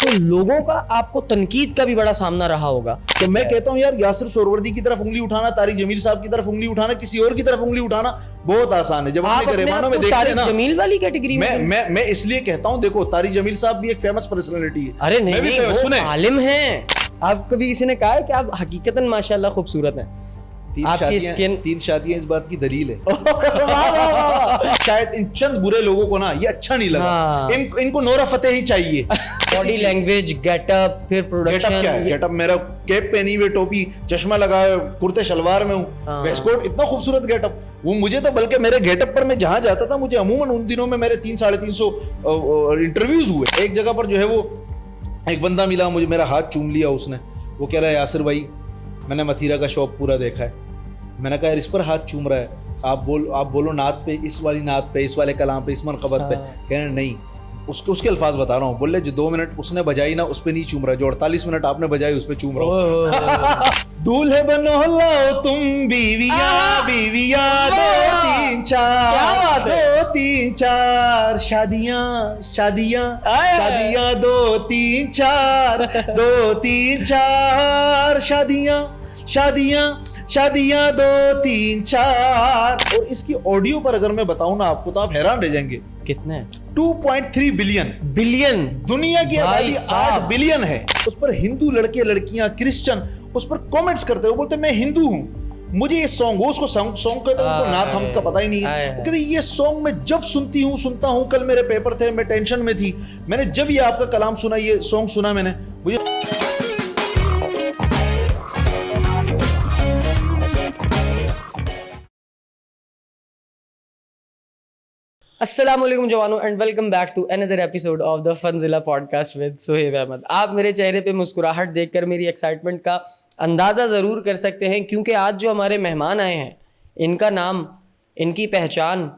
تو لوگوں کا آپ کو تنقید کا بھی بڑا سامنا رہا ہوگا. تو میں کہتا ہوں یار یاسر سہروردی کی طرف انگلی اٹھانا, طارق جمیل صاحب کی طرف انگلی اٹھانا, کسی اور کی طرف انگلی اٹھانا بہت آسان ہے. جب آپ اپنے آپ کو طارق جمیل والی کیٹیگری میں اس لیے کہتا ہوں, دیکھو طارق جمیل صاحب بھی ایک فیمس پرسنالٹی ہے. ارے نہیں, وہ عالم ہیں. آپ کبھی کسی نے کہا ہے کہ آپ حقیقتاً ماشاءاللہ خوبصورت ہیں؟ آپ کی اسکن, 3 شادیاں اس بات کی دلیل ہے. شاید ان چند برے لوگوں کو نا یہ اچھا نہیں لگا, ان کو نورا فتح ہی چاہیے. باڈی لینگویج, گیٹ اپ, پھر پروڈکشن. گیٹ اپ میرا کیپ پہنی ہوئے, ٹوپی, چشمہ لگایا, کرتے شلوار میں ہوں, ویسٹ کوٹ, اتنا خوبصورت گیٹ اپ. وہ مجھے تو بلکہ میرے گیٹ اپ پر میں جہاں جاتا تھا مجھے عموماً ان دنوں میں میرے 300-350 انٹرویوز ہوئے. ایک جگہ پر جو ہے وہ ایک بندہ ملا مجھے, میرا ہاتھ چوم لیا اس نے. وہ کہہ رہا ہے یاسر بھائی میں نے متھیرا کا شوق پورا دیکھا ہے. میں نے کہا یار اس پر ہاتھ چوم رہا ہے, آپ بولو نعت پہ, اس والی نعت پہ, اس والے کلام پہ, اس منقبت پہ. کہنا نہیں, اس کے الفاظ بتا رہا ہوں. بولے جو 2 منٹ اس نے بجائی نا اس پہ نہیں چوم رہا, جو 48 منٹ آپ نے بجائی اس پہ چوم رہا. دولہے بنو لاؤ تم بیویاں بیویاں, 2 3 4 شادیاں شادیاں شادیاں, 2 3 4 2 3 4 شادیاں شادیاں شادیاں, 2 3 4. اور اس کی آڈیو پر اگر میں بتاؤں نا آپ کو تو آپ حیران رہ جائیں گے. کتنے؟ 2.3 بلین. دنیا کی آبادی 8 بلین ہے. اس پر ہندو لڑکے لڑکیاں کرسچن اس پر کامنٹس کرتے ہیں, وہ بولتے ہیں میں ہندو ہوں, مجھے یہ سانگ, وہ اس کو سانگ کہتے ہیں, ان کو نعت حمد کا پتہ ہی نہیں ہے. کہتے ہیں یہ سانگ میں جب سنتا ہوں, کل میرے پیپر تھے, میں ٹینشن میں تھی, میں نے جب یہ آپ کا کلام سنا, یہ سانگ سنا میں نے, مجھے السلام علیکم جوانوں and welcome back to another episode of the Funzilla podcast with Suhaib Ahmed. آپ میرے چہرے پہ مسکراہٹ دیکھ کر میری ایکسائٹمنٹ کا اندازہ ضرور کر سکتے ہیں, کیونکہ آج جو ہمارے مہمان آئے ہیں ان کا نام, ان کی پہچان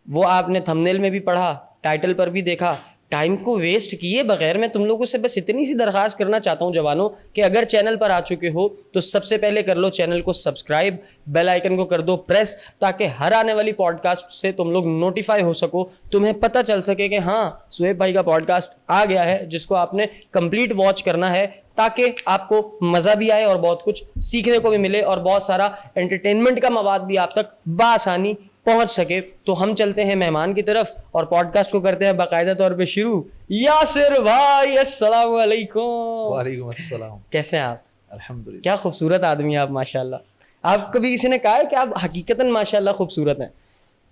وہ آپ نے تھمبنیل میں بھی پڑھا, ٹائٹل پر بھی دیکھا. ٹائم کو ویسٹ کیے بغیر میں تم لوگوں سے بس اتنی سی درخواست کرنا چاہتا ہوں جوانوں کہ اگر چینل پر آ چکے ہو تو سب سے پہلے کر لو چینل کو سبسکرائب, بیل آئیکن کو کر دو پریس, تاکہ ہر آنے والی پوڈ کاسٹ سے تم لوگ نوٹیفائی ہو سکو, تمہیں پتہ چل سکے کہ ہاں سہیب بھائی کا پوڈ کاسٹ آ گیا ہے, جس کو آپ نے کمپلیٹ واچ کرنا ہے, تاکہ آپ کو مزہ بھی آئے اور بہت کچھ سیکھنے کو بھی ملے اور بہت سارا انٹرٹینمنٹ کا مواد بھی آپ تک بآسانی پہنچ سکے. تو ہم چلتے ہیں مہمان کی طرف اور پوڈ کاسٹ کو کرتے ہیں باقاعدہ طور پہ شروع. یاسر بھائی السلام علیکم. وعلیکم السلام. کیسے ہیں آپ؟ الحمدللہ. کیا خوبصورت آدمی ہیں آپ ماشاءاللہ. آپ کبھی کسی نے کہا ہے کہ آپ حقیقتاً ماشاءاللہ خوبصورت ہیں؟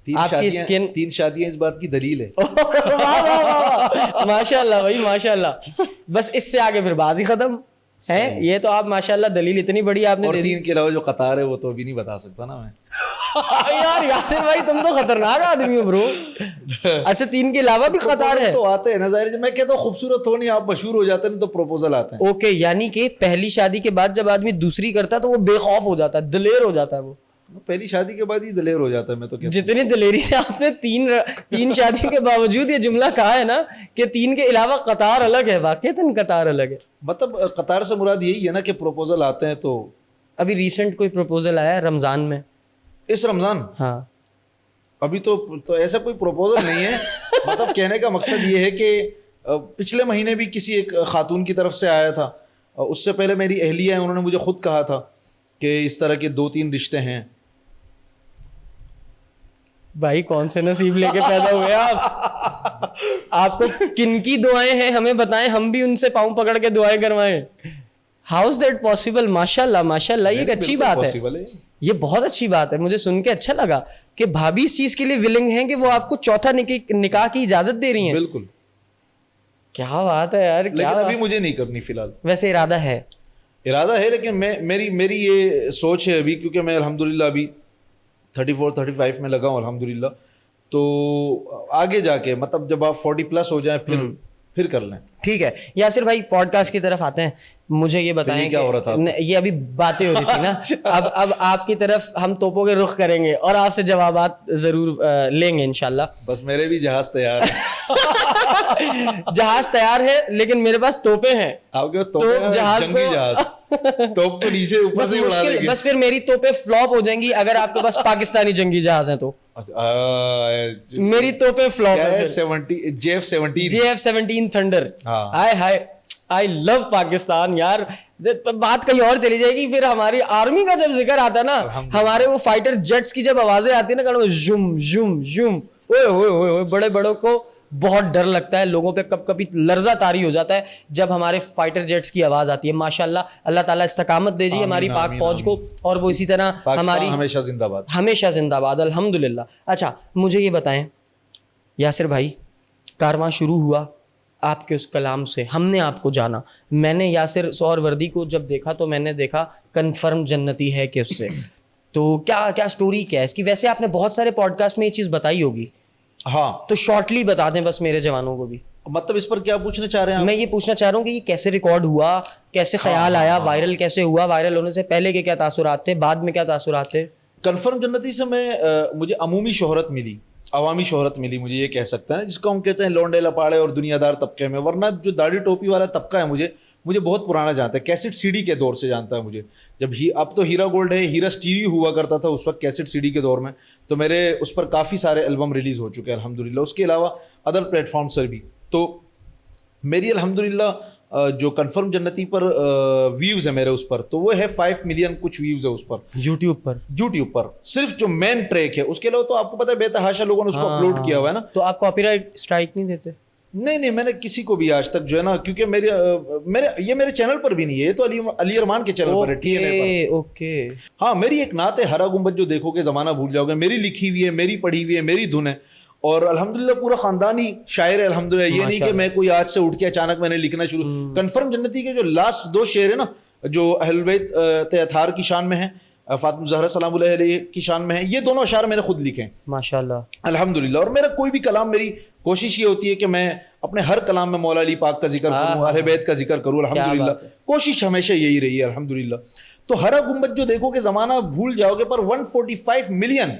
3 شادیاں اس بات کی دلیل ہے. ماشاءاللہ بھائی ماشاءاللہ. بس اس سے آگے پھر بات ہی ختم ہے. یہ تو آپ ماشاءاللہ دلیل اتنی بڑی آپ نے, اور 3 کے علاوہ جو قطار ہے وہ تو ابھی نہیں بتا سکتا نا میں. یار یاسر بھائی تم تو خطرناک آدمی ہو برو. اچھا 3 کے علاوہ بھی قطار ہے تو آتے ہیں نا ظاہر. میں کہتا ہوں خوبصورت ہو نہیں, آپ مشہور ہو جاتے ہیں تو پروپوزل آتے ہیں. اوکے, یعنی کہ پہلی شادی کے بعد جب آدمی دوسری کرتا ہے تو وہ بے خوف ہو جاتا ہے, دلیر ہو جاتا ہے. وہ پہلی شادی کے بعد ہی دلیر ہو جاتا ہے. میں تو جتنی دلیری سے آپ نے 3 شادی کے باوجود یہ جملہ کہا ہے نا کہ 3 کے علاوہ قطار الگ ہے, واقعی قطار الگ ہے. مطلب قطار سے مراد یہی ہے نا کہ پروپوزل آتے ہیں. تو ابھی ریسنٹ کوئی پروپوزل آیا ہے رمضان میں؟ اس رمضان؟ ہاں. ابھی تو ایسا کوئی پروپوزل نہیں ہے. مطلب کہنے کا مقصد یہ ہے کہ پچھلے مہینے بھی کسی ایک خاتون کی طرف سے آیا تھا. اس سے پہلے میری اہلیہ ہیں, انہوں نے مجھے خود کہا تھا کہ اس طرح کے 2-3 رشتے ہیں. بھائی کون سے نصیب لے کے پیدا ہوئے آپ؟ آپ کو کن کی دعائیں ہیں ہمیں بتائیں, ہم بھی ان سے پاؤں پکڑ کے دعائیں کروائیں. How is that possible? ماشاءاللہ ماشاءاللہ, یہ ایک اچھی بات ہے, یہ بہت اچھی بات ہے. مجھے سن کے اچھا لگا کہ بھابھی اس چیز کے لیے ولنگ ہیں کہ وہ آپ کو چوتھا نکاح کی اجازت دے رہی ہیں. بالکل. کیا بات ہے یار. لیکن ابھی مجھے نہیں کرنی فی الحال. ویسے ارادہ ہے لیکن میری یہ سوچ ہے ابھی, کیونکہ میں الحمدللہ ابھی 34-35 میں لگا ہوں الحمدللہ. تو آگے جا کے مطلب جب آپ 40+ ہو جائیں پھر کر لیں. ٹھیک ہے یاسر بھائی, پوڈ کاسٹ کی طرف آتے ہیں. مجھے یہ بتائیں کیا ہو رہا تھا؟ یہ ابھی باتیں ہو رہی تھی نا, اب آپ کی طرف ہم توپوں کے رخ کریں گے اور آپ سے جوابات ضرور لیں گے انشاءاللہ. بس میرے بھی جہاز تیار ہے. جہاز تیار ہے لیکن میرے پاس توپیں ہیں. آپ کے جہاز توپ کو نیچے اوپر سے اڑا دیں گے. بس پھر میری توپیں فلاپ ہو جائیں گی اگر آپ کے پاس پاکستانی جنگی جہاز ہیں تو. میری توپیں فلاپ ہیں. JF-17 thunder. ہائے ہائے, آئی لو پاکستان یار. بات کہیں اور چلی جائے گی. پھر ہماری آرمی کا جب ذکر آتا ہے نا, ہمارے وہ فائٹر جیٹس کی جب آوازیں آتی ہیں نا, زم زم زم, بڑے بڑوں کو بہت ڈر لگتا ہے. لوگوں پہ کب کبھی لرزہ طاری ہو جاتا ہے جب ہمارے فائٹر جیٹس کی آواز آتی ہے. ماشاءاللہ, اللہ تعالیٰ استقامت دے جی ہماری پاک فوج کو, اور وہ اسی طرح ہماری ہمیشہ زندہ باد, ہمیشہ زندہ باد, الحمدللہ. اچھا مجھے یہ بتائیں یاسر بھائی, کارواں شروع ہوا آپ کے اس کلام سے, ہم نے آپ کو جانا. میں نے یاسر سور وردی کو جب دیکھا تو میں نے دیکھا کنفرم جنتی ہے کہ اس سے. تو کیا سٹوری کیا ہے اس کی؟ ویسے آپ نے بہت سارے پوڈ کاسٹ میں یہ چیز بتائی ہوگی, ہاں تو شارٹلی بتا دیں بس میرے جوانوں کو بھی. مطلب اس پر کیا پوچھنا چاہ رہے ہیں؟ میں یہ پوچھنا چاہ رہا ہوں کہ یہ کیسے ریکارڈ ہوا, کیسے خیال آیا, وائرل کیسے ہوا, وائرل ہونے سے پہلے کے کیا تاثرات تھے, بعد میں کیا تاثرات تھے؟ کنفرم جنتی سے مجھے عمومی شہرت ملی, عوامی شہرت ملی, مجھے یہ کہہ سکتے ہیں, جس کو ہم کہتے ہیں لونڈے لپاڑے اور دنیا دار طبقے میں. ورنہ جو داڑھی ٹوپی والا طبقہ ہے مجھے بہت پرانا جانتا ہے, کیسٹ سی ڈی کے دور سے جانتا ہے مجھے. جب اب تو ہیرا گولڈ ہے, ہیرا اسٹیریو ہوا کرتا تھا اس وقت کیسٹ سی ڈی کے دور میں, تو میرے اس پر کافی سارے البم ریلیز ہو چکے ہیں الحمدللہ. اس کے علاوہ ادر پلیٹ فارمس پر بھی. تو میری الحمدللہ جو کنفرم جنتی پر ویوز ہیں میرے اس پر, تو وہ ہے 5 ملین کچھ ویوز ہے اس پر یوٹیوب پر صرف جو مین ٹریک ہے. اس کے علاوہ تو آپ کو پتہ ہے بے تحاشا لوگوں نے اس کو اپلوڈ کیا ہوا ہے نا. تو آپ کاپی رائٹ اسٹرائک نہیں دیتے؟ نہیں, میں نے کسی کو بھی آج تک جو ہے نا, کیونکہ میرے چینل پر بھی نہیں ہے, یہ تو علی ارمان کے چینل پر ہے, ٹی این اے پر. اوکے. ہاں میری ایک نعت ہے ہرا گنبد, جو دیکھو کہ زمانہ بھول جاؤ گے, میری لکھی ہوئی ہے, میری پڑھی ہوئی ہے, میری دھن ہے. اور الحمدللہ پورا خاندانی شاعر ہے الحمدللہ. یہ نہیں کہ میں کوئی آج سے اٹھ کے اچانک میں نے لکھنا شروع. کنفرم جنتی کے جو لاسٹ 2 شعر ہیں نا, جو اہل بیت اطہار کی شان میں ہیں, فاطمہ زہرا سلام اللہ علیہ کی شان میں ہیں, یہ دونوں اشعار میں نے خود لکھے ہیں ماشاءاللہ الحمدللہ. اور میرا کوئی بھی کلام, میری کوشش یہ ہوتی ہے کہ میں اپنے ہر کلام میں مولا علی پاک کا ذکر کروں, اہل بیت کا ذکر کروں الحمدللہ. کوشش ہمیشہ یہی رہی ہے الحمدللہ. تو ہرا گنبد جو دیکھو کہ زمانہ بھول جاؤ گے پر 145 ملین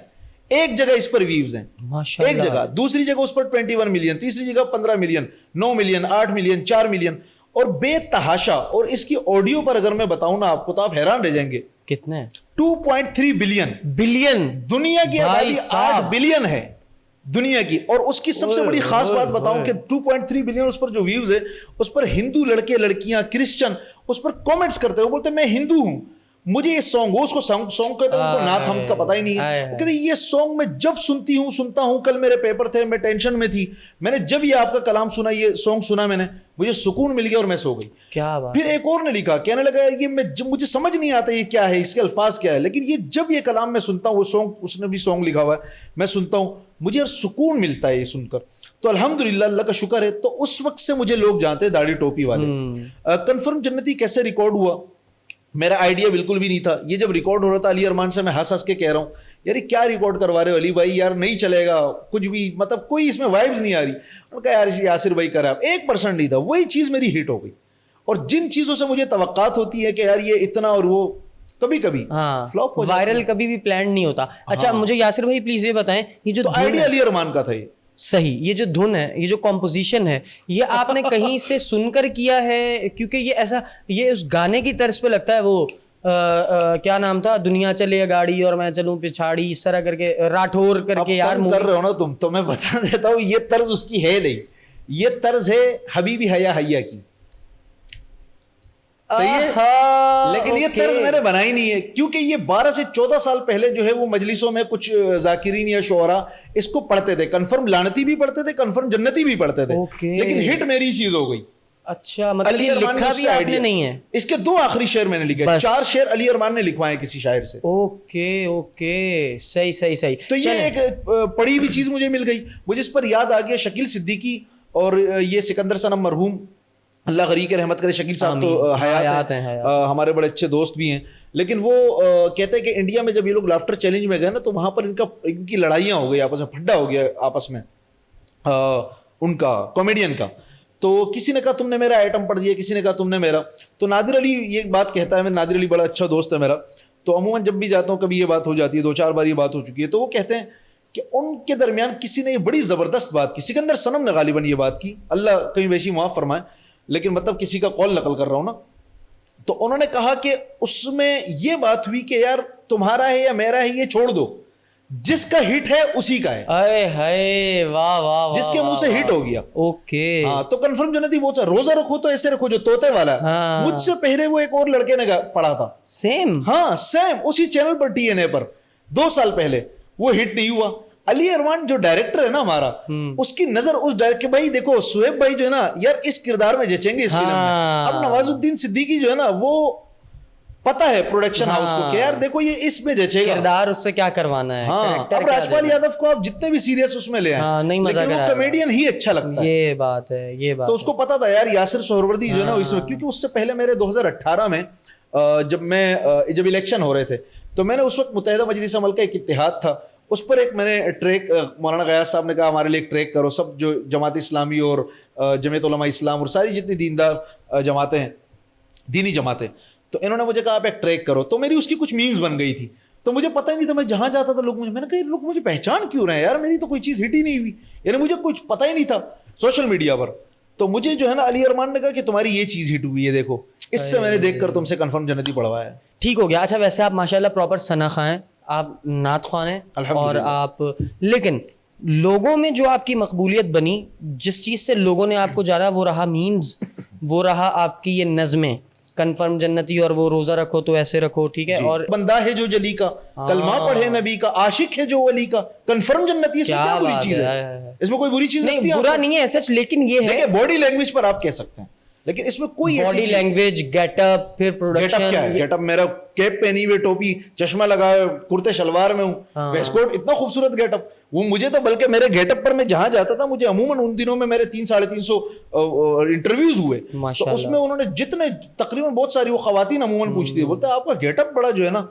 ایک جگہ اس پر ویوز ہیں, ایک جگہ. دوسری جگہ اس پر 21 ملین, تیسری جگہ 15 ملین, 9 ملین, 8 ملین, 4 ملین, اور بے تحاشا. اور اس کی آڈیو پر اگر میں بتاؤں نا آپ کو تو آپ حیران رہ جائیں گے. کتنے؟ 2.3 بلین. دنیا کی آبادی 8 بلین ہے دنیا کی. اور اس کی سب سے بڑی خاص بات بتاؤں کہ 2.3 بلین اس پر جو ویوز ہے, اس پر ہندو لڑکے لڑکیاں کرسچن اس پر کامنٹس کرتے ہیں. وہ بولتے ہیں میں ہندو ہوں, مجھے یہ سانگ, وہ اس کو سانگ کہتے ہیں, ان کو نعت حمد کا پتہ ہی نہیں ہے. وہ کہتے ہیں یہ سانگ میں جب سنتا ہوں, کل میرے پیپر تھے, میں ٹینشن میں تھی, میں نے جب یہ آپ کا کلام سنا, یہ سانگ سنا, میں نے, مجھے سکون مل گیا اور میں سو گئی. کیا بات. پھر ایک اور نے لکھا, کہنے لگا یہ مجھے سمجھ نہیں آتا یہ کیا ہے, اس کے الفاظ کیا ہے, لیکن یہ جب یہ کلام میں سنتا ہوں, وہ سانگ اس نے بھی سانگ لکھا ہوا ہے, میں سنتا ہوں, مجھے سکون ملتا ہے یہ سن کر. تو الحمدللہ اللہ کا شکر ہے. تو اس وقت سے مجھے لوگ جانتے ہیں داڑھی ٹوپی والے. کنفرم جنتی کیسے ریکارڈ ہوا, میرا آئیڈیا بالکل بھی نہیں تھا. یہ جب ریکارڈ ہو رہا تھا علی ارمان سے, میں ہنس کے کہہ رہا ہوں یار کیا ریکارڈ کروا رہے ہو علی بھائی, یار نہیں چلے گا کچھ بھی, مطلب کوئی اس میں وائبز نہیں آ رہی. انہوں نے کہا یار یاسر بھائی کر رہا ہے. 1% نہیں تھا, وہی چیز میری ہٹ ہو گئی. اور جن چیزوں سے مجھے توقعات ہوتی ہے کہ یار یہ اتنا, اور وہ کبھی کبھی فلاپ ہو جاتا ہے, وائرل کبھی بھی پلان نہیں ہوتا. اچھا مجھے یاسر بھائی پلیز یہ بتائیں, یہ جو آئیڈیا علی ارمان کا تھا, یہ صحیح, یہ جو دھن ہے, یہ جو کمپوزیشن ہے, یہ آپ نے کہیں سے سن کر کیا ہے؟ کیونکہ یہ ایسا, یہ اس گانے کی طرز پہ لگتا ہے, وہ کیا نام تھا, دنیا چلے گاڑی اور میں چلوں پچھاڑی, اس طرح کر کے راٹھور کر کے. یار کر رہے ہو نا تم, تو میں بتا دیتا ہوں یہ طرز اس کی ہے نہیں, یہ طرز ہے حبیبی حیا حیا کی. صحیح ہے, لیکن یہ طرز میں نے بنائی نہیں ہے, کیونکہ یہ 12 سے 14 سال پہلے جو ہے وہ مجلسوں میں کچھ ذاکرین یا شعراء اس کو پڑھتے تھے. کنفرم لعنتی بھی پڑھتے تھے, کنفرم جنتی بھی پڑھتے تھے, لیکن ہٹ میری چیز ہو گئی. اچھا, مطلب یہ لکھا بھی آپ نے نہیں ہے؟ اس کے 2 آخری شعر میں نے لکھے, 4 شعر علی ارمان نے لکھوائے کسی شاعر سے. اوکے, صحیح. تو یہ ایک پڑھی ہوئی چیز مجھے مل گئی. مجھے اس پر یاد آ گیا شکیل صدیقی اور یہ سکندر صنم مرحوم, اللہ غریق رحمت کرے. شکیل صاحب تو حیات ہیں, ہمارے بڑے اچھے دوست بھی ہیں, لیکن وہ کہتے ہیں کہ انڈیا میں جب یہ لوگ لافٹر چیلنج میں گئے نا, تو وہاں پر ان کی لڑائیاں ہو گئی آپس میں, پھڈا ہو گیا آپس میں ان کا, کامیڈین کا. تو کسی نے کہا تم نے میرا آئٹم پڑھ دیا, کسی نے کہا تم نے میرا. تو نادر علی یہ بات کہتا ہے, نادر علی بڑا اچھا دوست ہے میرا, تو عموماً جب بھی جاتا ہوں کبھی یہ بات ہو جاتی ہے, 2-4 بار یہ بات ہو چکی ہے, تو وہ کہتے ہیں کہ ان کے درمیان کسی نے یہ بڑی زبردست بات کی, سکندر صنم نے غالباً یہ بات کی, اللہ کہیں ویسی معاف فرمائے, لیکن مطلب کسی کا قول نقل کر رہا ہوں نا. تو انہوں نے کہا کہ اس میں یہ بات ہوئی کہ یار تمہارا ہے یا میرا ہے یہ چھوڑ دو, جس کا ہٹ ہے اسی کا ہے, اے ہائے واہ واہ, جس کے منہ سے ہٹ ہو گیا. اوکے ہاں تو کنفرم جنتی بہت سا. روزہ رکھو تو ایسے رکھو جو طوطے والا ہے, مجھ سے پہلے وہ ایک اور لڑکے نے پڑھا تھا سیم. ہاں سیم اسی چینل پر ٹی این اے پر 2 سال پہلے, وہ ہٹ نہیں ہوا. علی ارمان جو ڈائریکٹر ہے نا ہمارا, اس کی نظر اس ڈائریکٹر بھائی دیکھو شعیب بھائی جو ہے نا یار اس کردار میں جچیں گے اس فلم میں. اب نواز الدین صدیقی جو ہے نا وہ پتا ہے پروڈکشن ہاؤس کو کہ یار دیکھو یہ اس میں جچے گا, کردار اس سے کیا کروانا ہے. ہاں اب راجپال یادو کو آپ جتنے بھی سیریس اس میں لے آئے نہیں مزہ لیکن وہ کمیڈین ہی اچھا لگتا ہے. یہ بات ہے, یہ بات تو اس کو پتا تھا یار یاسر سہروردی جو ہے نا اس میں, کیونکہ اس سے پہلے میرے 2018 میں جب الیکشن ہو رہے تھے تو میں نے اس وقت متحدہ مجلس عمل کا ایک اتحاد تھا, اس پر ایک میں نے ٹریک, مولانا غیاث صاحب نے کہا ہمارے لیے ایک ٹریک کرو, سب جو جماعت اسلامی اور جمعیت علماء اسلام اور ساری جتنی دیندار جماعتیں ہیں, دینی جماعتیں, تو انہوں نے مجھے کہا آپ ایک ٹریک کرو. تو میری اس کی کچھ میمز بن گئی تھی, تو مجھے پتہ ہی نہیں تھا, میں جہاں جاتا تھا میں نے کہا لوگ مجھے پہچان کیوں رہے ہیں یار, میری تو کوئی چیز ہٹ ہی نہیں ہوئی, یعنی مجھے کچھ پتہ ہی نہیں تھا سوشل میڈیا پر. تو مجھے جو ہے نا علی ارمان نے کہا کہ تمہاری یہ چیز ہٹ ہوئی ہے, دیکھو اس سے میں نے دیکھ کر تم سے کنفرم جنتی پڑھوایا. ٹھیک ہو گیا. اچھا ویسے آپ ماشاء اللہ پراپر ثنا خواں ہیں, آپ نعت خواں ہیں, اور آپ لیکن لوگوں میں جو آپ کی مقبولیت بنی, جس چیز سے لوگوں نے آپ کو جانا, وہ رہا میمز, وہ رہا آپ کی یہ نظمیں, کنفرم جنتی اور وہ روزہ رکھو تو ایسے رکھو, ٹھیک ہے, اور بندہ ہے جو جلی کا, کلمہ پڑھے نبی کا, عاشق ہے جو ولی کا, کنفرم جنتی. اس میں کیا بری چیز ہے, اس میں کوئی بری چیز نہیں, برا نہیں ہے سچ, لیکن یہ ہے باڈی لینگویج پر آپ کہہ سکتے ہیں, لیکن اس میں کوئی باڈی لینگویج, گیٹ اپ, پھر پروڈکشن. کیا ہے گیٹ اپ, میرا کیپ پہنی ہوئے, ٹوپی چشمہ لگائے, کرتے شلوار میں ہوں, ویسٹ کوٹ, اتنا خوبصورت گیٹ اپ. وہ مجھے تو بلکہ میرے گیٹ اپ پر میں جہاں جاتا تھا, مجھے عموماً ان دنوں میں میرے 300-350 انٹرویوز ہوئے, تو اس میں انہوں نے جتنے تقریباً بہت ساری وہ خواتین عموماً پوچھتی ہے, بولتے ہیں آپ کا گیٹ اپ بڑا جو ہے نا,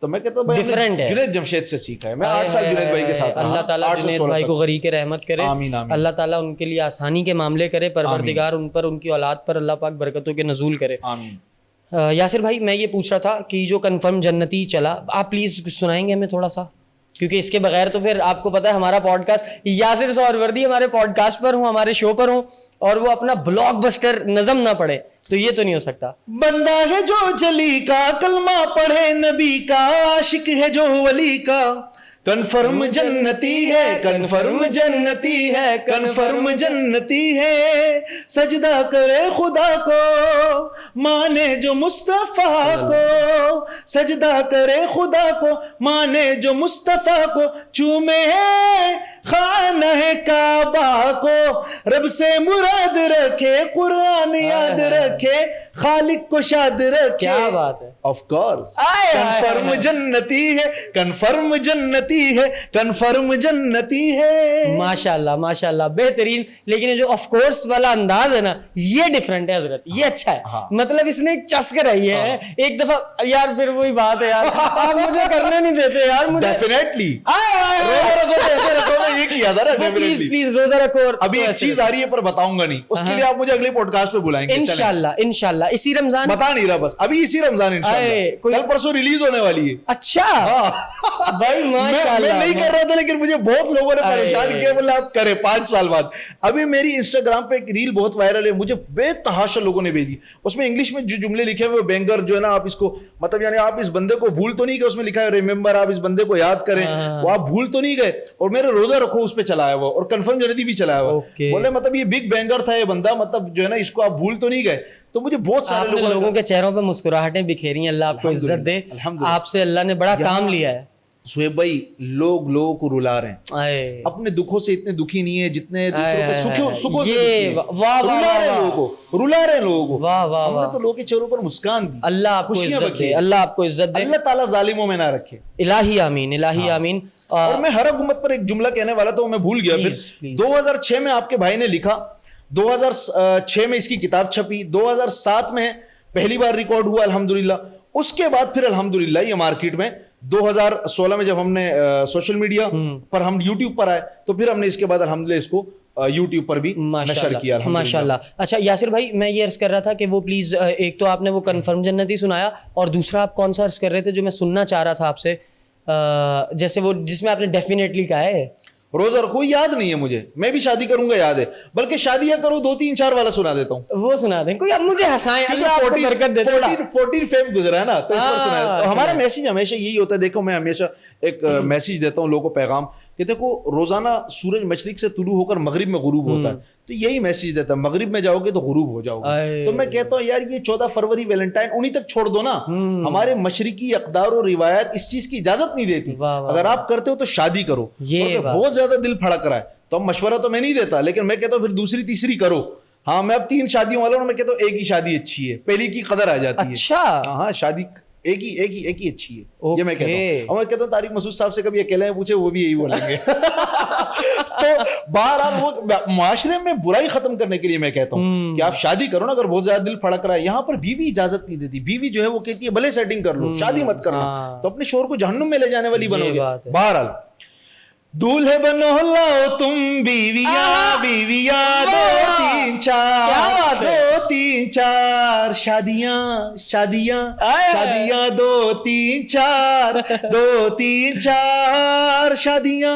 تو میں کہتا ہوں جنید جمشید سے سیکھا ہے, میں 8 سال جنید بھائی کے ساتھ. اللہ تعالیٰ جنید بھائی کو غریق رحمت کرے, آمین آمین. اللہ تعالیٰ ان کے لیے آسانی کے معاملے کرے, پروردگار ان پر, ان کی اولاد پر اللہ پاک برکتوں کے نزول کرے, آمین. یاسر بھائی میں یہ پوچھ رہا تھا کہ جو کنفرم جنتی چلا, آپ پلیز سنائیں گے ہمیں تھوڑا سا, کیونکہ اس کے بغیر تو پھر آپ کو پتا ہے ہمارا پوڈ کاسٹ, یاسر سہروردی ہمارے پوڈ کاسٹ پر ہوں, ہمارے شو پر ہوں, اور وہ اپنا بلاک بسٹر نظم نہ پڑھے, تو یہ تو نہیں ہو سکتا. بندہ ہے جو جلی کا, کلمہ پڑھے نبی کا, عاشق ہے جو ولی کا, کنفرم جنتی ہے, کنفرم جنتی ہے, کنفرم جنتی ہے, سجدہ کرے خدا کو, مانے جو مصطفیٰ کو, سجدہ کرے خدا کو, مانے جو مصطفیٰ کو, چومے خانہ کعبہ کو, رب سے مراد رکھے, قرآن یاد رکھے, خالق کو شاد رکھے. کیا بات ہے, آف کورس, کنفرم جنتی ہے, کنفرم جنتی ہے, کنفرم جنتی ہے. ماشاء اللہ ماشاء اللہ, بہترین. لیکن جو آف کورس والا انداز ہے نا, یہ ڈفرنٹ ہے حضرت, یہ اچھا ہے, مطلب اس نے ایک چسک رہی ہے ایک دفعہ یار, پھر وہی بات ہے یار, آپ مجھے کرنے نہیں دیتے یار, مجھے ڈیفینیٹلی یہ کیا تھا نا, پلیز روزہ رکھو. ابھی ایک چیز آ رہی ہے پر بتاؤں گا نہیں, اس کے لیے آپ مجھے اگلے پوڈ کاسٹ پہ بلائیں گے انشاءاللہ اسی رمضان, بتا نہیں رہا بس, ابھی اسی رمضان انشاءاللہ, کل پرسوں ریلیز ہونے والی ہے. اچھا بھائی ماشاءاللہ, میں نہیں کر رہا تھا لیکن مجھے بہت لوگوں نے پریشان کیا, بولے آپ کریں 5 سال بعد. ابھی میری انسٹاگرام پہ ایک ریل بہت وائرل ہے, مجھے بے تحاشا لوگوں نے بھیجی, اس میں انگلش میں جو جملے لکھے ہوئے بینگر جو ہے نا, آپ اس کو مطلب یعنی آپ اس بندے کو بھول تو نہیں گئے, اس میں لکھا ہے ریمبر, آپ اس بندے کو یاد کریں, وہ آپ بھول تو نہیں گئے, اور میرے روزہ رکھو اس پہ چلایا ہوا, اور کنفرم جنتی بھی چلایا ہوا. بولے مطلب یہ بگ بینگر تھا یہ بندہ, مطلب جو ہے نا اس کو آپ بھول تو نہیں گئے. تو مجھے بہت سارے لوگوں کے چہروں پہ مسکراہٹیں بکھیری ہیں, اللہ آپ کو عزت دے, آپ سے اللہ نے بڑا کام لیا ہے. شعیب بھائی لوگوں کو رلا رہے ہیں, اپنے دکھوں سے اتنے دکھی نہیں ہے جتنے دوسروں پہ سکھوں سے رلا رہے ہیں لوگوں کو. ہم نے تو لوگوں کے چہروں پر مسکان دی. اللہ آپ کو عزت دے, اللہ آپ کو عزت دے, اللہ تعالیٰ ظالموں میں نہ رکھے. الہی آمین, الہی آمین. اور میں ہر حکومت پر ایک جملہ کہنے والا تھا, وہ میں بھول گیا. پھر 2006 میں آپ کے بھائی نے لکھا, 2006 میں اس کی کتاب چھپی, 2007 میں پہلی بار ریکارڈ ہوا الحمدللہ. اس کے بعد پھر الحمدللہ یہ مارکیٹ میں 2016 میں جب ہم نے سوشل میڈیا پر ہم یوٹیوب پر آئے, تو پھر ہم نے اس کے بعد الحمدللہ اس کو یوٹیوب پر بھی نشر کیا. ماشاءاللہ. اچھا یاسر بھائی, میں یہ عرض کر رہا تھا کہ وہ پلیز, ایک تو آپ نے وہ کنفرم جنتی سنایا, اور دوسرا آپ کون سا عرض کر رہے تھے جو میں سننا چاہ رہا تھا آپ سے, جیسے وہ جس میں آپ نے ڈیفینیٹلی کہا ہے, روزہ رکھو یاد نہیں ہے مجھے, میں بھی شادی کروں گا یاد ہے, بلکہ شادیاں کرو 2 3 4 والا سنا دیتا ہوں, وہ سنا دیں کوئی, اب مجھے ہنسائیں, اللہ آپ کو برکت دے. 14 فیب گزرا ہے نا, تو اس پر سنا. تو ہمارا میسج ہمیشہ یہی ہوتا ہے, دیکھو میں ہمیشہ ایک میسج دیتا ہوں لوگوں کو, پیغام کہ دیکھو روزانہ سورج مشرق سے طلوع ہو کر مغرب میں غروب ہوتا ہے, تو یہی میسج دیتا ہے, مغرب میں جاؤ گے تو غروب ہو جاؤ گے. تو میں کہتا ہوں یار یہ 14 فروری ویلنٹائن انہی تک چھوڑ دو نا, ہمارے مشرقی اقدار و روایات اس چیز کی اجازت نہیں دیتی. اگر آپ کرتے ہو تو شادی کرو, بہت زیادہ دل پھڑک رہا ہے تو مشورہ تو میں نہیں دیتا, لیکن میں کہتا ہوں پھر دوسری تیسری کرو. ہاں میں اب 3 شادیوں والا ہوں, میں کہتا ہوں ایک ہی شادی اچھی ہے, پہلی کی قدر آ جاتی ہے. اچھا ہاں شادی ایک ہی اچھی ہے, یہ میں کہتا ہوں. اور میں کہتا ہوں طارق مسعود صاحب سے کبھی اکیلے پوچھے وہ بھی یہی بولیں گے. تو بہرحال وہ معاشرے میں برائی ختم کرنے کے لیے میں کہتا ہوں کہ آپ شادی کرو نا, اگر بہت زیادہ دل پھڑک رہا ہے. یہاں پر بیوی اجازت نہیں دیتی, بیوی جو ہے وہ کہتی ہے بھلے سیٹنگ کر لو, شادی مت کرنا, تو اپنے شوہر کو جہنم میں لے جانے والی بنو گے. بہرحال دولہے بنو لاؤ تم بیویاں بیویاں 2 3 4 شادیاں 2 3 4 شادیاں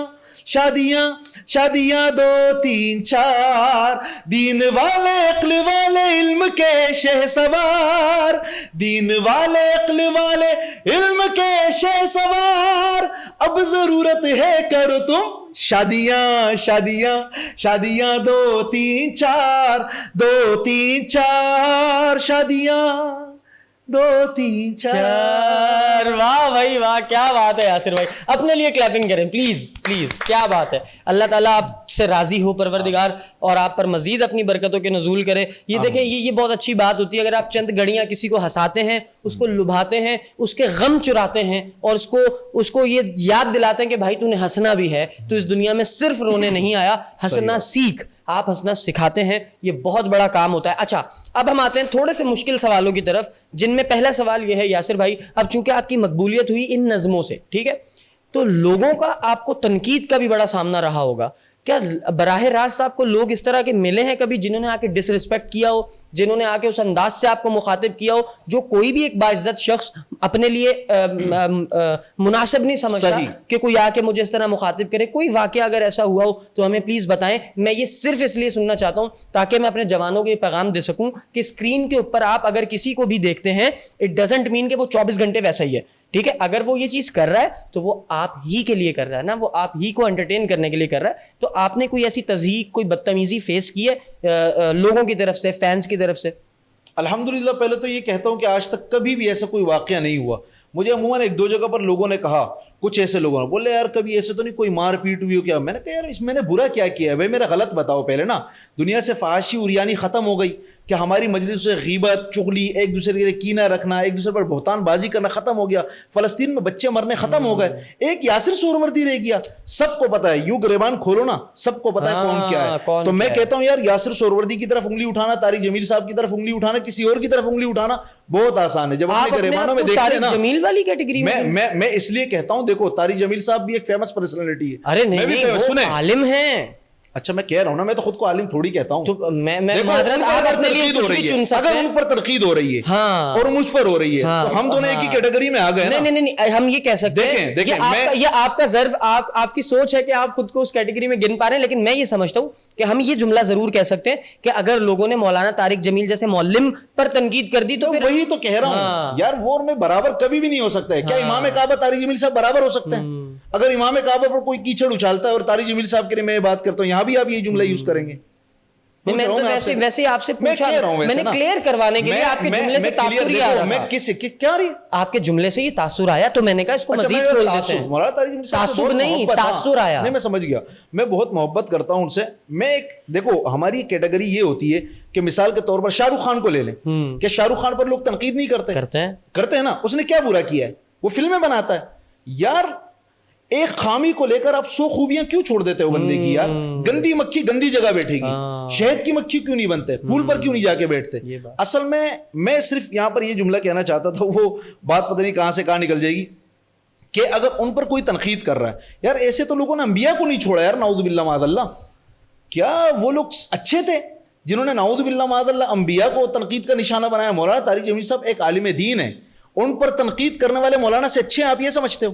2 3 4 دین والے عقل والے علم کے شہسوار, دین والے عقل والے علم کے شہسوار, اب ضرورت ہے کرو تم شادیاں 2 3 4 شادیاں 2 3 4. واہ بھائی واہ, کیا بات ہے یاسر بھائی, اپنے لیے کلیپنگ کریں پلیز پلیز, کیا بات ہے. اللہ تعالیٰ آپ سے راضی ہو پروردگار, اور آپ پر مزید اپنی برکتوں کے نزول کرے. یہ دیکھیں یہ بہت اچھی بات ہوتی ہے, اگر آپ چند گھڑیاں کسی کو ہنساتے ہیں, اس کو لبھاتے ہیں, اس کے غم چراتے ہیں, اور اس کو یہ یاد دلاتے ہیں کہ بھائی تو نے ہنسنا بھی ہے, تو اس دنیا میں صرف رونے نہیں آیا, ہنسنا سیکھ. آپ ہنسنا سکھاتے ہیں, یہ بہت بڑا کام ہوتا ہے. اچھا اب ہم آتے ہیں تھوڑے سے مشکل سوالوں کی طرف, جن میں پہلا سوال یہ ہے یاسر بھائی, اب چونکہ آپ کی مقبولیت ہوئی ان نظموں سے, ٹھیک ہے, تو لوگوں کا آپ کو تنقید کا بھی بڑا سامنا رہا ہوگا. کیا براہ راست آپ کو لوگ اس طرح کے ملے ہیں کبھی, جنہوں نے آ کے ڈس رسپیکٹ کیا ہو, جنہوں نے آ کے اس انداز سے آپ کو مخاطب کیا ہو جو کوئی بھی ایک باعزت شخص اپنے لیے مناسب نہیں سمجھتا کہ کوئی آ کے مجھے اس طرح مخاطب کرے؟ کوئی واقعہ اگر ایسا ہوا ہو تو ہمیں پلیز بتائیں. میں یہ صرف اس لیے سننا چاہتا ہوں تاکہ میں اپنے جوانوں کو یہ پیغام دے سکوں کہ اسکرین کے اوپر آپ اگر کسی کو بھی دیکھتے ہیں, اٹ ڈزنٹ مین کہ وہ 24 گھنٹے ویسا ہی ہے, ٹھیک ہے. اگر وہ یہ چیز کر رہا ہے تو وہ آپ ہی کے لیے کر رہا ہے نا, وہ آپ ہی کو انٹرٹین کرنے کے لیے کر رہا ہے. تو آپ نے کوئی ایسی تضحیق, کوئی بدتمیزی فیس کی ہے لوگوں کی طرف سے, فینس کی طرف سے؟ الحمدللہ پہلے تو یہ کہتا ہوں کہ آج تک کبھی بھی ایسا کوئی واقعہ نہیں ہوا. مجھے عموماً 1 2 جگہ پر لوگوں نے کہا, کچھ ایسے لوگوں نے بولے یار کبھی ایسے تو نہیں کوئی مار پیٹ ہوئی ہو کیا؟ میں نے کہا یار میں نے برا کیا ہے بھائی, میرا غلط بتاؤ پہلے نا. دنیا سے فحاشی اریانی ختم ہو گئی کہ ہماری مجلس سے غیبت, چغلی, ایک دوسرے کے لیے کینہ رکھنا, ایک دوسرے پر بہتان بازی کرنا ختم ہو گیا. فلسطین میں بچے مرنے ختم ہو گئے, ایک یاسر سہروردی رہ گیا. سب کو پتا ہے, یوں گریبان کھولو نا, سب کو پتا ہے کون کیا ہے. تو میں کہتا ہوں یار یاسر سہروردی کی طرف انگلی اٹھانا, طارق جمیل صاحب کی طرف انگلی اٹھانا, کسی اور کی طرف انگلی اٹھانا بہت آسان ہے. جب آپ گریبانوں میں دیکھتے ہیں نا, جمیل والی کیٹیگری میں اس لیے کہتا ہوں, دیکھو طارق جمیل صاحب بھی ایک فیمس پرسنالٹی ہے. ارے نہیں, وہ عالم ہیں. اچھا میں کہہ رہا ہوں نا, میں تو خود کو عالم تھوڑی کہتا ہوں. تو میں معذرت, آپ اپنے لیے کچھ بھی چن سکتے ہیں. اگر ان پر تنقید ہو رہی ہے ہاں اور مجھ پر ہو رہی ہے تو ہم دونوں ایک ہی کیٹیگری میں آ گئے. نہیں, ہم یہ کہہ سکتے ہیں یہ آپ کا ظرف, آپ کی سوچ ہے کہ آپ خود کو اس کیٹیگری میں گن پا رہے ہیں. لیکن میں یہ سمجھتا ہوں کہ ہم یہ جملہ ضرور کہہ سکتے ہیں کہ اگر لوگوں نے مولانا طارق جمیل جیسے معلم پر تنقید کر دی تو وہی تو کہہ رہا ہوں یار, وہ میں برابر کبھی بھی نہیں ہو سکتا ہے. کیا امام کعبہ طارق جمیل صاحب برابر ہو سکتے ہیں؟ اگر امام کعبہ پر کوئی کیچڑ اچھالتا ہے اور طارق جمیل صاحب کے لیے میں بات کرتا ہوں, یہاں بھی آپ یہ جملہ یوز کریں گے. میں تو ویسے آپ سے پوچھا, میں نے کلیئر کروانے کے لیے آپ کے جملے سے تاثر ہی آ رہا تھا. کیا رہی آپ کے جملے سے یہ تاثر آیا تو میں نے کہا اس کو مزید کھول دیتے ہیں. تعصب نہیں, تاثر آیا. نہیں میں سمجھ گیا, میں بہت محبت کرتا ہوں ان سے. میں ایک دیکھو ہماری کیٹیگری یہ ہوتی ہے کہ مثال کے طور پر شاہ رخ خان کو لے لیں, کہ شاہ رخ خان پر لوگ تنقید نہیں کرتے ہیں نا. اس نے کیا برا کیا ہے؟ وہ فلمیں بناتا ہے. یار ایک خامی کو لے کر آپ 100 خوبیاں کیوں چھوڑ دیتے ہو بندے کی؟ یار گندی مکھی گندی جگہ بیٹھے گی, شہد کی مکھی کیوں نہیں بنتے, پھول پر کیوں نہیں جا کے بیٹھتے؟ اصل میں صرف یہاں پر یہ جملہ کہنا چاہتا تھا, وہ بات پتہ نہیں کہاں سے کہاں نکل جائے گی, کہ اگر ان پر کوئی تنقید کر رہا ہے, یار ایسے تو لوگوں نے انبیاء کو نہیں چھوڑا یار, نعوذ باللہ معاذ اللہ. کیا وہ لوگ اچھے تھے جنہوں نے نعوذ باللہ معاذ اللہ انبیاء کو تنقید کا نشانہ بنایا؟ مولانا طارق جمیل صاحب ایک عالم دین ہے, ان پر تنقید کرنے والے مولانا سے اچھے ہیں آپ یہ سمجھتے ہو؟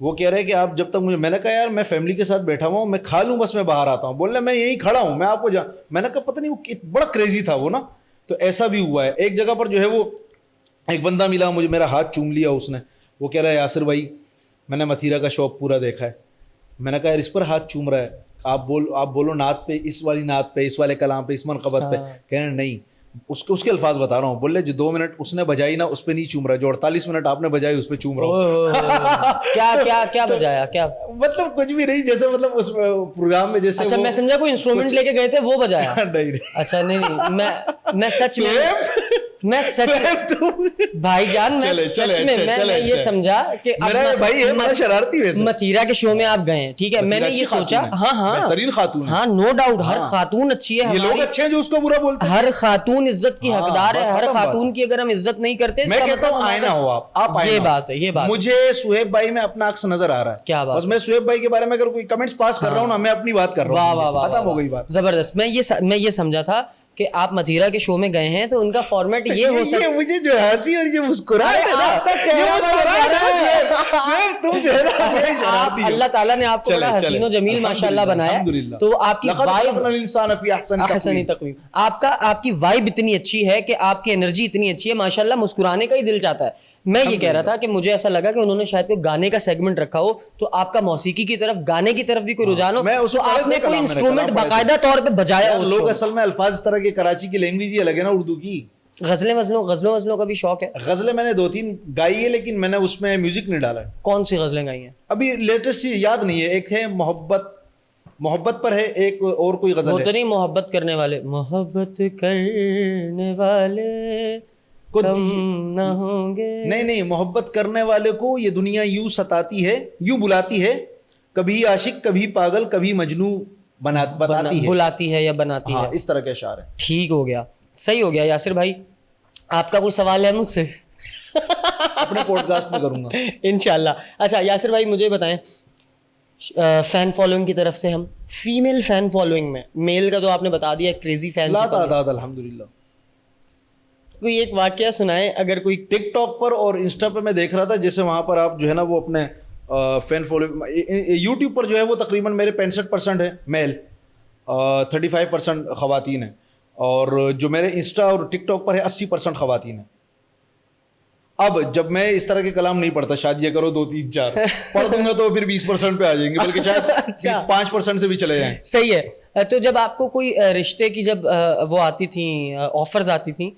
وہ کہہ رہے کہ آپ جب تک مجھے, میں نے کہا یار میں فیملی کے ساتھ بیٹھا ہوا ہوں, میں کھا لوں بس میں باہر آتا ہوں. بولنے میں یہیں کھڑا ہوں, میں آپ کو میں نے کہا پتہ نہیں وہ بڑا کریزی تھا وہ نا. تو ایسا بھی ہوا ہے. ایک جگہ پر جو ہے وہ ایک بندہ ملا مجھے, میرا ہاتھ چوم لیا اس نے. وہ کہہ رہا ہے یاسر بھائی میں نے متھیرا کا شوق پورا دیکھا ہے. میں نے کہا یار اس پر ہاتھ چوم رہا ہے, آپ بولو نعت پہ, اس والی نعت پہ, اس والے کلام پہ, اس منقبت پہ. کہہ رہے نہیں, اس کے الفاظ بتا رہا ہوں. بولے جو 2 منٹ اس نے بجائی نا اس پہ نہیں چوم رہا, جو 48 منٹ آپ نے بجائی اس پہ چوم رہا ہوں. کیا بجایا, کیا مطلب کچھ بھی نہیں, جیسے مطلب اس پروگرام میں جیسے. اچھا میں سمجھا کوئی انسٹرومنٹ لے کے گئے تھے وہ بجایا. نہیں. اچھا نہیں, میں سچ بھائی جان میں یہ سمجھا کہ متھیرا کے شو میں آپ گئے ہیں, ٹھیک ہے, میں نے یہ سوچا ہاں بہترین خاتون, ہاں نو ڈاؤٹ, ہر خاتون اچھی ہے, یہ لوگ اچھے ہیں جو اس کو برا بولتے ہیں. ہر خاتون عزت کی حقدار ہے, ہر خاتون کی اگر ہم عزت نہیں کرتے, میں کہتا ہوں آئینہ ہو آپ. یہ بات ہے, یہ بات مجھے سہیب بھائی میں اپنا عکس نظر آ رہا ہے. کیا بات, بس میں سہیب بھائی کے بارے میں اگر کوئی کمنٹس پاس کر رہا ہوں نا, میں اپنی بات کر رہا ہوں, ختم ہو گئی بات. زبردست. میں یہ سمجھا تھا کہ آپ متھیرا کے شو میں گئے ہیں تو ان کا فارمیٹ یہ ہو سکتا ہے. مجھے جو ہنسی اور جو مسکراہٹ ہے, اللہ تعالیٰ نے آپ کو بڑا حسین و جمیل ماشاءاللہ بنایا, تو آپ کی احسن تقویم, آپ کی وائب اتنی اچھی ہے کہ آپ کی انرجی اتنی اچھی ہے ماشاءاللہ, مسکرانے کا ہی دل چاہتا ہے. میں یہ کہہ رہا تھا کہ مجھے ایسا لگا کہ انہوں نے شاید کوئی گانے کا سیگمنٹ رکھا ہو, تو آپ کا موسیقی کی طرف, گانے کی طرف بھی کوئی رجحان ہو, تو آپ نے کوئی انسٹرومنٹ باقاعدہ طور پہ بجایا. لوگ اصل میں الفاظ اس طرح کے, کراچی کی لینگویج ہی الگ ہے نا اردو کی. غزلوں کا بھی شوق ہے. غزلیں میں نے 2-3 گائی ہے, لیکن میں نے اس میں میوزک نہیں ڈالا ہے. کون سی غزلیں گائی ہیں ابھی لیٹسٹ یاد نہیں ہے. ایک ہے محبت پر ہے, ایک اور کوئی غزل وہ تو نہیں محبت کرنے والے کم نہ ہوں گے. نہیں, محبت کرنے والے کو یہ دنیا یوں ستاتی ہے, یوں بلاتی ہے, کبھی عاشق کبھی پاگل کبھی مجنوں بتاتی ہے, بلاتی ہے یا بناتی ہے. اس طرح کے اشعار ہیں. ٹھیک ہو گیا, صحیح ہو گیا. یاسر بھائی آپ کا کوئی سوال ہے مجھ سے؟ اپنے پوڈ کاسٹ میں کروں گا انشاءاللہ. اچھا یاسر بھائی مجھے بتائیں, فین فالوئنگ کی طرف سے ہم فیمیل فین فالوئنگ میں, میل کا تو آپ نے بتا دیا کریزی فین, لا تعداد الحمدللہ. کوئی ایک واقعہ سنائے اگر کوئی. ٹک ٹاک پر اور انسٹا پہ میں دیکھ رہا تھا, جیسے وہاں پر آپ جو ہے نا وہ اپنے فین فالو, یوٹیوب پر جو ہے وہ تقریباً میرے 65% ہے میل, 35% خواتین ہیں, اور جو میرے انسٹا اور ٹک ٹاک پر ہے 80% خواتین ہیں. اب جب میں اس طرح کے کلام نہیں پڑھتا, شادیاں کرو 2 3 4 پڑھ دوں گا تو پھر 20% پہ آ جائیں گے, بلکہ شاید 5% سے بھی چلے جائیں. صحیح ہے. تو جب آپ کو کوئی رشتے کی جب وہ آتی تھیں, آفرز آتی تھیں,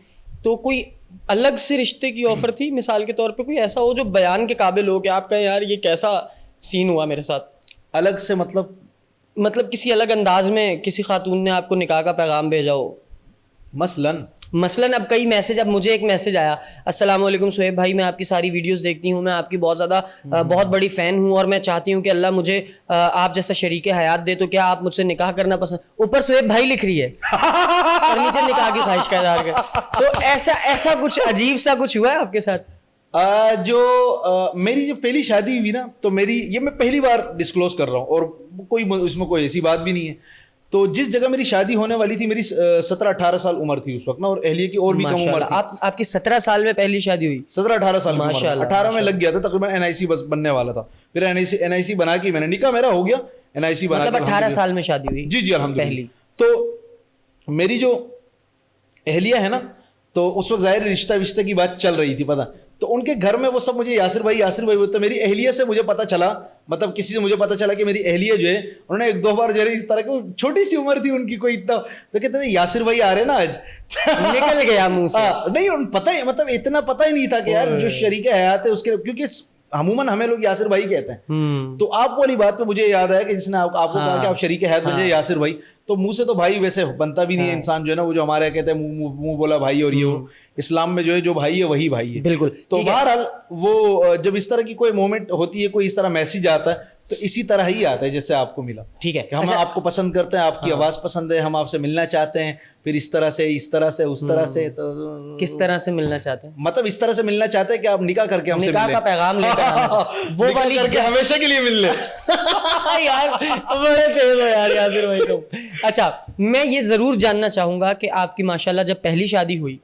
تو کوئی الگ سے رشتے کی آفر تھی مثال کے طور پہ, کوئی ایسا ہو جو بیان کے قابل ہو کہ آپ کہیں یار یہ کیسا سین ہوا میرے ساتھ؟ الگ سے مطلب کسی الگ انداز میں کسی خاتون نے آپ کو نکاح کا پیغام بھیجا ہو مثلاً اب کئی میسج, اب مجھے ایک میسج آیا, السلام علیکم سہیب بھائی, میں آپ کی ساری ویڈیوز دیکھتی ہوں, میں آپ کی بہت بڑی فین ہوں, اور میں چاہتی ہوں کہ اللہ مجھے آپ جیسا شریک حیات دے, تو کیا آپ مجھ سے نکاح کرنا پسند. اوپر سہیب بھائی لکھ رہی ہے اور نیچے نکاح کی خواہش کا اظہار کر. تو ایسا کچھ عجیب سا کچھ ہوا ہے آپ کے ساتھ؟ جو میری جو پہلی شادی ہوئی نا, تو میری یہ میں پہلی بار ڈسکلوز کر رہا ہوں, اور اس میں کوئی ایسی بات بھی نہیں ہے. تو جس جگہ میری شادی ہونے والی تھی, میری 17-18 سال عمر تھی اس وقت نا, اور اہلیہ کی اور بھی کم عمر تھی. آپ کی 17 سال میں پہلی شادی ہوئی؟ 17-18 سال میں, 18 میں لگ گیا تھا تقریباً, NIC بس بننے والا تھا. پھر NIC بنا کے میں نے نکاح میرا ہو گیا, NIC بنا, مطلب 18 سال میں شادی ہوئی؟ جی الحمدللہ. تو میری جو اہلیہ ہے نا, تو اس وقت ظاہر رشتہ کی بات چل رہی تھی, پتہ. تو ان کے گھر میں وہ سب مجھے یاسر بھائی تو میری اہلیہ سے مجھے پتہ چلا, مطلب کسی سے مجھے پتہ چلا کہ میری اہلیہ جو ہے, انہوں نے 1-2 بار جو ہے اس طرح کی, چھوٹی سی عمر تھی ان کی کوئی اتنا, تو کہتے ہیں یاسر بھائی آ رہے نا آج, نکل گیا منہ سے. نہیں پتہ ہی, مطلب اتنا پتہ ہی نہیں تھا کہ یار جو شریک حیات ہے اس کے, کیونکہ عموماً ہمیں لوگ یاسر بھائی کہتے ہیں. تو آپ والی بات پہ مجھے یاد آیا کہ جس نے آپ کو کہا کہ آپ شریک حیات بن جائے یاسر بھائی, تو منہ سے تو بھائی ویسے بنتا بھی نہیں ہے انسان جو ہے نا, وہ جو ہمارے کہتے ہیں منہ بولا بھائی, اور یہ اسلام میں جو ہے جو بھائی ہے وہی بھائی ہے. بالکل. تو بہرحال وہ جب اس طرح کی کوئی مومنٹ ہوتی ہے, کوئی اس طرح میسج آتا ہے, تو اسی طرح ہی آتا ہے جیسے آپ کو ملا. ٹھیک ہے, ہم آپ کو پسند کرتے ہیں, آپ کی آواز پسند ہے, ہم آپ سے ملنا چاہتے ہیں, پھر اس طرح سے اس طرح سے. تو کس طرح سے ملنا چاہتے ہیں؟ مطلب اس طرح سے ملنا چاہتے ہیں کہ آپ نکاح کر کے ہم سے نکاح کا پیغام لے کر وہ والی کر کے ہمیشہ کے لیے مل لیں. یار بڑے تیز ہو یار یاسر بھائی تم. اچھا میں یہ ضرور جاننا چاہوں گا کہ آپ کی ماشاءاللہ جب پہلی شادی ہوئی,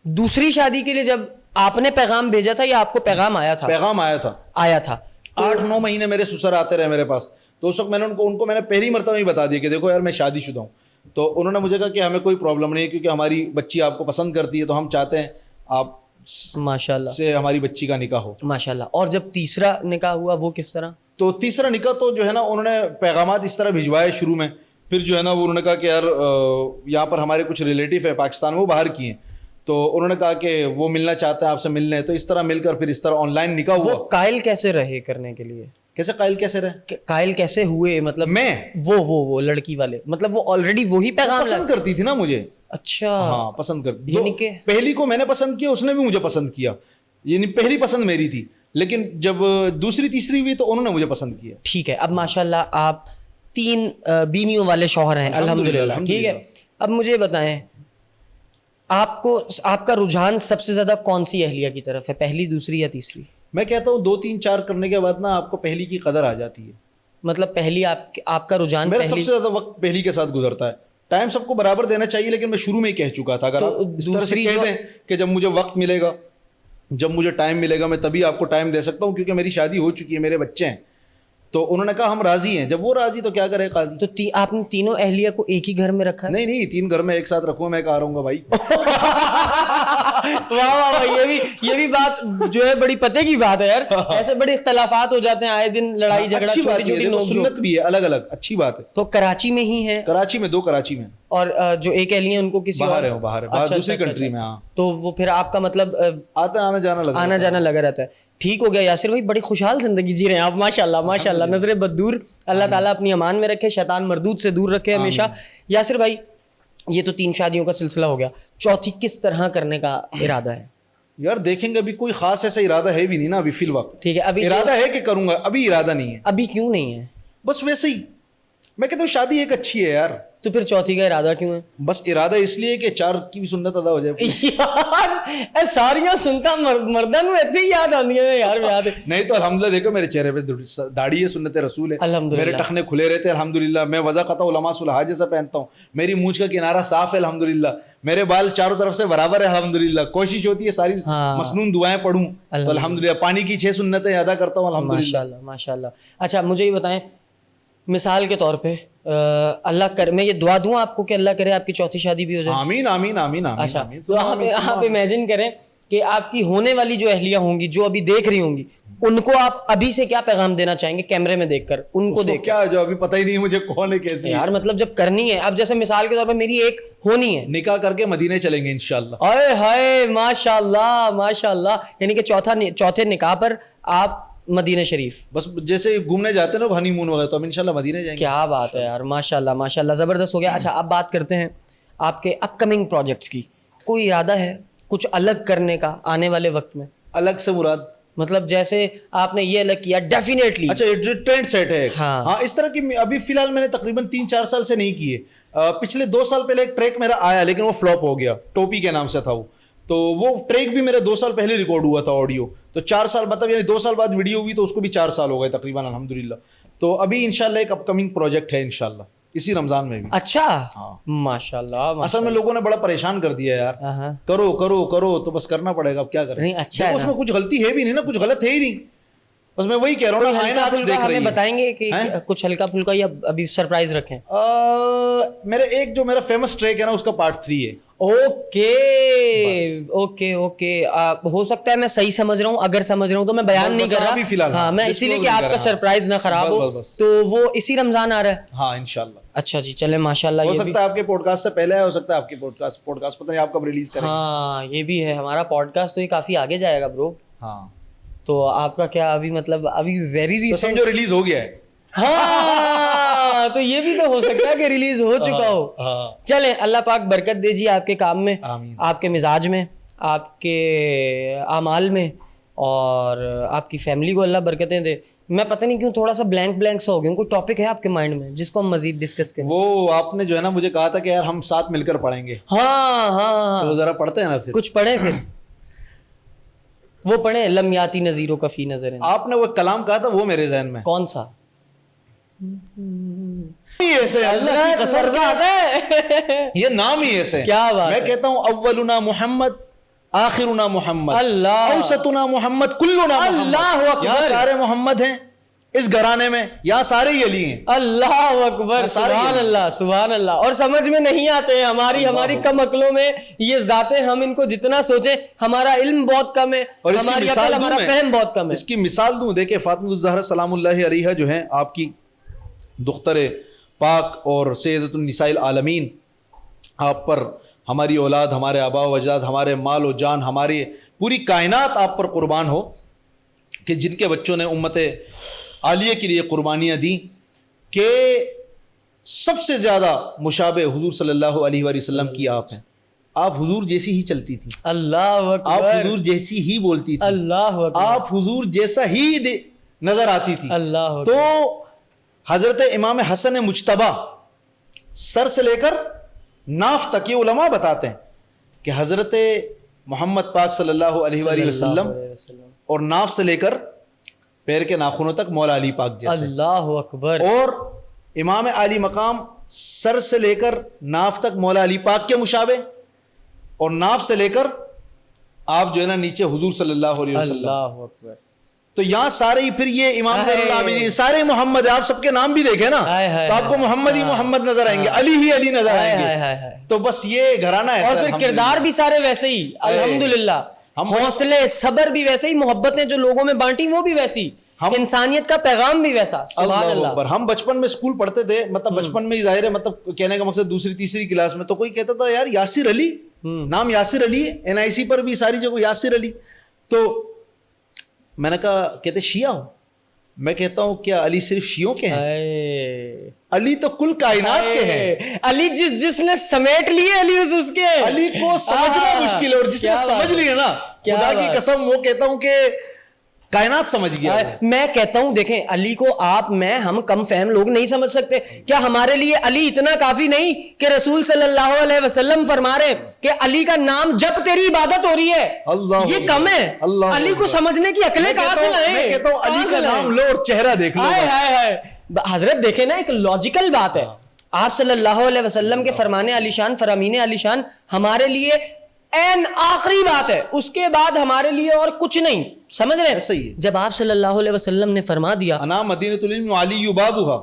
دوسری شادی کے لیے جب آپ نے پیغام بھیجا تھا یا آپ کو پیغام آیا تھا؟ پیغام آیا تھا. 8-9 مہینے میرے سسر آتے رہے میرے پاس. تو اس وقت میں نے ان کو میں نے پہلی مرتبہ ہی بتا دیا کہ دیکھو یار میں شادی شدہ ہوں. تو انہوں نے مجھے کہا کہ ہمیں کوئی پرابلم نہیں ہے کیونکہ ہماری بچی آپ کو پسند کرتی ہے, تو ہم چاہتے ہیں آپ ماشاء اللہ سے ہماری بچی کا نکاح ہو. ماشاء اللہ. اور جب تیسرا نکاح ہوا وہ کس طرح؟ تو تیسرا نکاح تو جو ہے نا انہوں نے پیغامات اس طرح بھجوائے شروع میں, پھر جو ہے نا وہ انہوں نے کہا کہ یار یہاں پر ہمارے کچھ ریلیٹیو ہیں پاکستان میں, وہ باہر کی ہیں, تو انہوں نے کہا کہ وہ ملنا چاہتے ہیں آپ سے ملنے. تو اس طرح مل کر پھر اس طرح آن لائن نکاح ہوا. وہ قائل کیسے رہے کرنے کے لیے؟ کیسے قائل کیسے رہے؟ قائل کیسے ہوئے مطلب میں وہ لڑکی والے مطلب وہ آلریڈی وہی پیغام پسند کرتی تھی نا مجھے. اچھا ہاں پسند کرتی, یعنی کہ پہلی کو میں نے پسند کیا, اس نے بھی مجھے پسند کیا, یعنی پہلی پسند میری تھی, لیکن جب دوسری تیسری ہوئی تو انہوں نے مجھے پسند کیا. ٹھیک ہے. اب ماشاءاللہ آپ 3 بیویوں والے شوہر ہیں الحمدللہ. ٹھیک ہے. اب مجھے بتائیں آپ کا رجحان سب سے زیادہ کون سی اہلیہ کی طرف ہے, پہلی, دوسری یا تیسری؟ میں کہتا ہوں 2 3 4 کرنے کے بعد نا آپ کو پہلی کی قدر آ جاتی ہے. مطلب پہلی آپ کا رجحان میرا سب سے زیادہ وقت پہلی کے ساتھ گزرتا ہے. ٹائم سب کو برابر دینا چاہیے, لیکن میں شروع میں ہی کہہ چکا تھا اگر آپ اس طرح سے کہہ دیں کہ جب مجھے وقت ملے گا, جب مجھے ٹائم ملے گا میں تبھی آپ کو ٹائم دے سکتا ہوں, کیونکہ میری شادی ہو چکی ہے, میرے بچے ہیں. تو انہوں نے کہا ہم راضی ہیں. جب وہ راضی تو کیا کرے قاضی. تو آپ نے تینوں اہلیہ کو ایک ہی گھر میں رکھا ہے؟ نہیں 3 گھر میں ایک ساتھ رکھوں, میں کہا رہا ہوں گا بھائی. واہ واہ, یہ بھی بات جو ہے بڑی پتے کی بات ہے یار. ایسے بڑے اختلافات ہو جاتے ہیں آئے دن, لڑائی جھگڑا, چھوٹی چھوٹی نوک جھوک. سنت بھی ہے الگ الگ, اچھی بات ہے. تو کراچی میں ہی ہے؟ کراچی میں 2 کراچی میں, اور جو ایک اہلیہ ان کو کسی باہر ہے, باہر دوسری کنٹری میں. ہاں تو وہ پھر آپ کا مطلب آنا جانا لگا رہتا ہے. ٹھیک ہو گیا یاسر بھائی, بڑی خوشحال زندگی جی رہے ہیں آپ ماشاءاللہ ماشاءاللہ. نظر بد دور, اللہ تعالیٰ اپنی امان میں رکھے, شیطان مردود سے دور رکھے ہمیشہ. یاسر بھائی یہ تو 3 شادیوں کا سلسلہ ہو گیا, چوتھی کس طرح کرنے کا ارادہ ہے؟ یار دیکھیں گے, ابھی کوئی خاص ایسا ارادہ ہے بھی نہیں نا ابھی فی الوقت. ٹھیک ہے. ابھی ارادہ ہے کہ کروں گا, ابھی ارادہ نہیں ہے. ابھی کیوں نہیں ہے؟ بس ویسے ہی میں کہتا ہوں شادی ایک اچھی ہے یار. تو پھر چوتھی کا ارادہ کیوں ہے؟ بس ارادہ اس لیے کہ 4 کی بھی سنت ادا ہو جائے. یار ساریاں سنتا مردوں میں ایسے ہی یاد آتی ہیں یار. یاد نہیں تو الحمدللہ دیکھو میرے چہرے پہ داڑھی ہے, سنت رسول ہے, میرے ٹخنے کھلے رہتے ہیں الحمدللہ. میں وضع قطع علماء صلحاء جیسا پہنتا ہوں, میری مونچھ کا کنارہ صاف ہے الحمدللہ, میرے بال چاروں طرف سے برابر ہے الحمدللہ. کوشش ہوتی ہے ساری مسنون دعائیں پڑھوں تو الحمدللہ. پانی کی 6 سنتیں ادا کرتا ہوں الحمدللہ. ماشاءاللہ ماشاءاللہ. اچھا مجھے یہ بتائیں, مثال کے طور پہ اللہ کرے, میں یہ دعا دوں آپ کو کہ اللہ کرے آپ کی چوتھی شادی بھی ہو جائے. آمین آمین آمین. اچھا تو آپ امیجن کریں کہ آپ کی ہونے والی جو اہلیہ ہوں گی, جو ابھی دیکھ رہی ہوں گی, ان کو آپ ابھی سے کیا پیغام دینا چاہیں گے کیمرے میں دیکھ کر ان کو دیکھ؟ کیا جو ابھی پتہ ہی نہیں مجھے کون ہے کیسی یار مطلب جب کرنی ہے, اب جیسے مثال کے طور پہ میری ایک ہونی ہے, نکاح کر کے مدینے چلیں گے انشاءاللہ. اے ہائے ماشاءاللہ ماشاءاللہ. یعنی کہ چوتھے نکاح پر آپ مدینہ شریف, بس جیسے گھومنے جاتے ہیں نا ہنی مون وغیرہ, تو ہم انشاءاللہ مدینے جائیں گے. کیا بات ہے یار, ماشاءاللہ ماشاءاللہ, زبردست ہو گیا. اچھا اب بات کرتے ہیں آپ کے اپ کمنگ پروجیکٹس کی. کوئی ارادہ ہے کچھ الگ کرنے کا آنے والے وقت میں؟ الگ سے مراد مطلب جیسے آپ نے یہ الگ کیا ڈیفینیٹلی. اچھا یہ ٹرینڈ سیٹ ہے. ہاں اس طرح کی ابھی فی الحال میں نے تقریباً 3-4 سال سے نہیں کیے. پچھلے 2 سال پہلے ایک ٹریک میرا آیا, لیکن وہ فلوپ ہو گیا. ٹوپی کے نام سے تھا وہ, تو وہ ٹریک بھی میرے 2 سال پہلے ریکارڈ ہوا تھا آڈیو. تو 4 سال مطلب یعنی 2 سال بعد ویڈیو ہوئی, تو اس کو بھی 4 سال ہو گئے تقریباً الحمدللہ. تو ابھی انشاءاللہ ایک اپ کمنگ پروجیکٹ ہے انشاءاللہ اسی رمضان میں بھی. اچھا ماشاءاللہ. اصل میں لوگوں نے بڑا پریشان کر دیا یار, کرو کرو کرو, تو بس کرنا پڑے گا, اب کیا کریں. اچھا اس میں کچھ غلطی ہے بھی نہیں نا, کچھ غلط ہے ہی نہیں. بس میں وہی کہہ رہا ہوں, ہلکا پھلکا ہمیں بتائیں گے کہ کچھ ہلکا پھلکا, یا ابھی سرپرائز رکھیں؟ میرے ایک جو میرا فیمس ٹریک ہے نا, اس کا پارٹ 3 ہے. Okay okay okay. ہو سکتا ہے میں صحیح سمجھ رہا ہوں, اگر سمجھ رہا ہوں تو میں بیان نہیں کر رہا. ہاں میں اسی لیے کہ آپ کا سرپرائز نہ خراب ہو, تو وہ اسی رمضان آ رہا ہے. ہاں انشاءاللہ. اچھا جی چلے ماشاءاللہ. ہو سکتا ہے آپ کے پوڈ کاسٹ سے پہلے ہے, ہو سکتا ہے آپ کی پوڈ کاسٹ پتہ نہیں آپ کب ریلیز کریں. ہاں یہ بھی ہے, ہمارا پوڈ کاسٹ تو یہ کافی آگے جائے گا برو. ہاں تو آپ کا کیا ابھی مطلب ابھی ویری ریسنٹ سمجھو ریلیز ہو گیا ہے. ہاں تو یہ بھی تو ہو سکتا ہے کہ ریلیز ہو چکا ہو. چلیں اللہ پاک برکت دے جی آپ کے کام میں, آپ کے مزاج میں, آپ کے اعمال میں, اور آپ کی فیملی کو اللہ برکتیں دے. میں پتہ نہیں کیوں تھوڑا سا بلینک سا ہو گیا. کوئی ٹاپک ہے آپ کے مائنڈ میں جس کو ہم مزید ڈسکس کریں؟ وہ آپ نے جو ہے نا مجھے کہا تھا کہ یار ہم ساتھ مل کر پڑھیں گے. ہاں ہاں تو ذرا پڑھتے ہیں نا, پھر کچھ پڑھیں. پھر وہ پڑھیں لم یاتی نذیر کا فی نظر. آپ نے وہ کلام کہا تھا, وہ میرے ذہن میں. کون سا؟ یہ نام ہی ایسے. کیا بات. میں کہتا ہوں اولنا محمد آخرنا محمد اللہ اوسطنا محمد کلنا محمد. اللہ اکبر. یہاں سارے محمد ہیں اس گھرانے میں, یہاں سارے ہی علی ہیں. اللہ اکبر, سبحان اللہ سبحان اللہ. اور سمجھ میں نہیں آتے ہیں ہماری کم عقلوں میں یہ ذاتیں, ہم ان کو جتنا سوچیں ہمارا علم بہت کم ہے, اور اس کی ہماری مثال عقل ہمارا دوں فہم بہت کم ہے. اس کی مثال دوں, دیکھیں فاطمہ الزہرا سلام اللہ علیہا جو ہیں آپ کی دختر پاک اور سیدۃ النساء العالمین, آپ پر ہماری اولاد, ہمارے آباء و اجداد, ہمارے مال و جان, ہماری پوری کائنات آپ پر قربان ہو, کہ جن کے بچوں نے امت عالیہ کے لیے قربانیاں دیں, کہ سب سے زیادہ مشابہ حضور صلی اللہ علیہ وآلہ وسلم کی آپ ہیں. آپ حضور جیسی ہی چلتی تھی, اللہ اکبر, آپ حضور جیسی ہی بولتی تھی, اللہ اکبر, آپ حضور جیسا ہی نظر آتی تھی. اللہ اکبر. تو حضرت امام حسن مجتبیٰ سر سے لے کر ناف تک, یہ علماء بتاتے ہیں کہ حضرت محمد پاک صلی اللہ علیہ وآلہ وسلم اور ناف سے لے کر پیر کے ناخنوں تک مولا علی پاک جیسے. اللہ اکبر. اور امام علی مقام سر سے لے کر ناف تک مولا علی پاک کے مشابہ, اور ناف سے لے کر آپ جو ہے نا نیچے حضور صلی اللہ علیہ وسلم. اللہ اکبر. تو یہاں سارے پھر یہ امام زین العابدین سارے محمد, آپ سب کے نام بھی دیکھیں نا تو آپ کو محمد ہی محمد نظر آئیں گے, علی ہی علی نظر آئیں گے. تو بس یہ گھرانہ ہے. اور پھر کردار بھی سارے ویسے ہی, الحمدللہ, حوصلے صبر بھی ویسے ہی, محبتیں جو لوگوں میں بانٹی وہ بھی ویسی, انسانیت کا پیغام بھی ویسا. سبحان اللہ. ہم بچپن میں اسکول پڑھتے تھے, مطلب بچپن میں ہی ظاہر ہے, مطلب کہنے کا مقصد دوسری تیسری کلاس میں, تو کوئی کہتا تھا یار یاسر علی, نام یاسر علی ہے, NIC پر بھی ساری جگہ یاسر علی. تو میں نے کہا کہتے شیعہ ہو, میں کہتا ہوں کیا علی صرف شیعوں کے ہیں؟ علی تو کل کائنات کے ہیں. علی جس نے سمیٹ لیے علی اس کے, علی کو سمجھنا مشکل ہے, اور جس نے سمجھ لیا نا خدا کی قسم, وہ کہتا ہوں کہ کائنات سمجھ گیا. میں کہتا ہوں دیکھیں علی کو آپ میں ہم کم فہم لوگ نہیں سمجھ سکتے. کیا ہمارے لیے علی اتنا کافی نہیں کہ رسول صلی اللہ علیہ وسلم فرما رہے کہ علی کا نام جب تیری عبادت ہو رہی ہے, یہ کم ہے. علی کو سمجھنے کی عقلیں کہاں سے لائیں؟ میں کہتا ہوں علی کا نام لو اور چہرہ دیکھ لو. حضرت دیکھیں نا, ایک لاجیکل بات ہے, آپ صلی اللہ علیہ وسلم کے فرمانے علی شان, فرامین علی شان ہمارے لیے این آخری بات ہے, اس کے بعد ہمارے لیے اور کچھ نہیں. سمجھ رہے ہیں؟ جب آپ صلی اللہ علیہ وسلم نے فرما دیا انا مدینۃ العلم علی بابھا,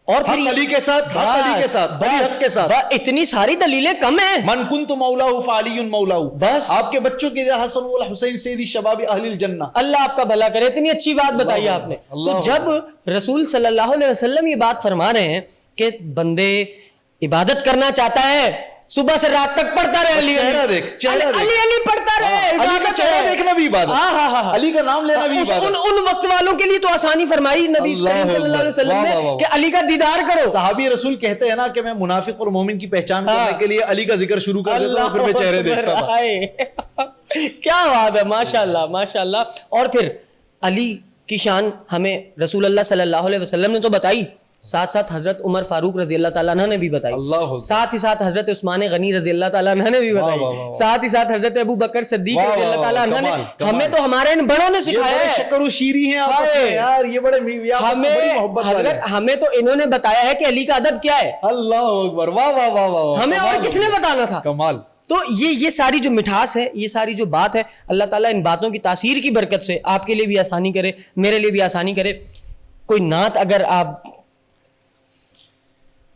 اور پھر علی کے ساتھ, علی کے ساتھ, حق کے ساتھ, اتنی ساری دلیلیں کم ہیں. من کنت مولاہ فعلی مولاہ, بس آپ کے بچوں کے حسن والحسین سیدی شباب اہل الجنہ. اللہ آپ کا بھلا کرے, اتنی اچھی بات بتائی آپ نے. تو جب رسول صلی اللہ علیہ وسلم یہ بات فرما رہے ہیں کہ بندے عبادت کرنا چاہتا ہے, صبح سے رات تک پڑھتا رہے, علی چہرہ دیکھ, چہرہ علی علی پڑھتا رہے, علی کا چہرہ دیکھنا بھی عبادت, علی کا نام لینا بھی عبادت. ان وقت والوں کے لیے تو آسانی فرمائی نبی کریم صلی اللہ علیہ وسلم نے کہ علی کا دیدار کرو. صحابی رسول کہتے ہیں نا کہ میں منافق اور مومن کی پہچان کرنے کے لیے علی کا ذکر شروع کر دیتا ہوں, پھر میں چہرے دیکھتا تھا. کیا بات ہے, ماشاءاللہ ماشاءاللہ. اور پھر علی کی شان ہمیں رسول اللہ صلی اللہ علیہ وسلم نے تو بتائی, ساتھ ساتھ حضرت عمر فاروق رضی اللہ تعالیٰ عنہ نے بھی بتائی, ساتھ ہی ساتھ حضرت عثمان غنی رضی اللہ تعالیٰ عنہ نے بھی بتائی, ساتھ ہی ساتھ حضرت ابو بکر صدیق رضی اللہ تعالیٰ عنہ نے. ہمیں تو ہمارے ان بڑوں نے سکھایا ہے, شکر و شیری ہیں آپس میں یار, یہ بڑے محبت حضرت, ہمیں تو انہوں نے بتایا ہے کہ علی کا ادب کیا ہے. اللہ اکبر, واہ واہ واہ واہ, ہمیں اور کس نے بتانا تھا؟ کمال. تو یہ ساری جو مٹھاس ہے, یہ ساری جو بات ہے, اللہ تعالیٰ ان باتوں کی تاثیر کی برکت سے آپ کے لیے بھی آسانی کرے, میرے لیے بھی آسانی کرے. کوئی نعت اگر آپ,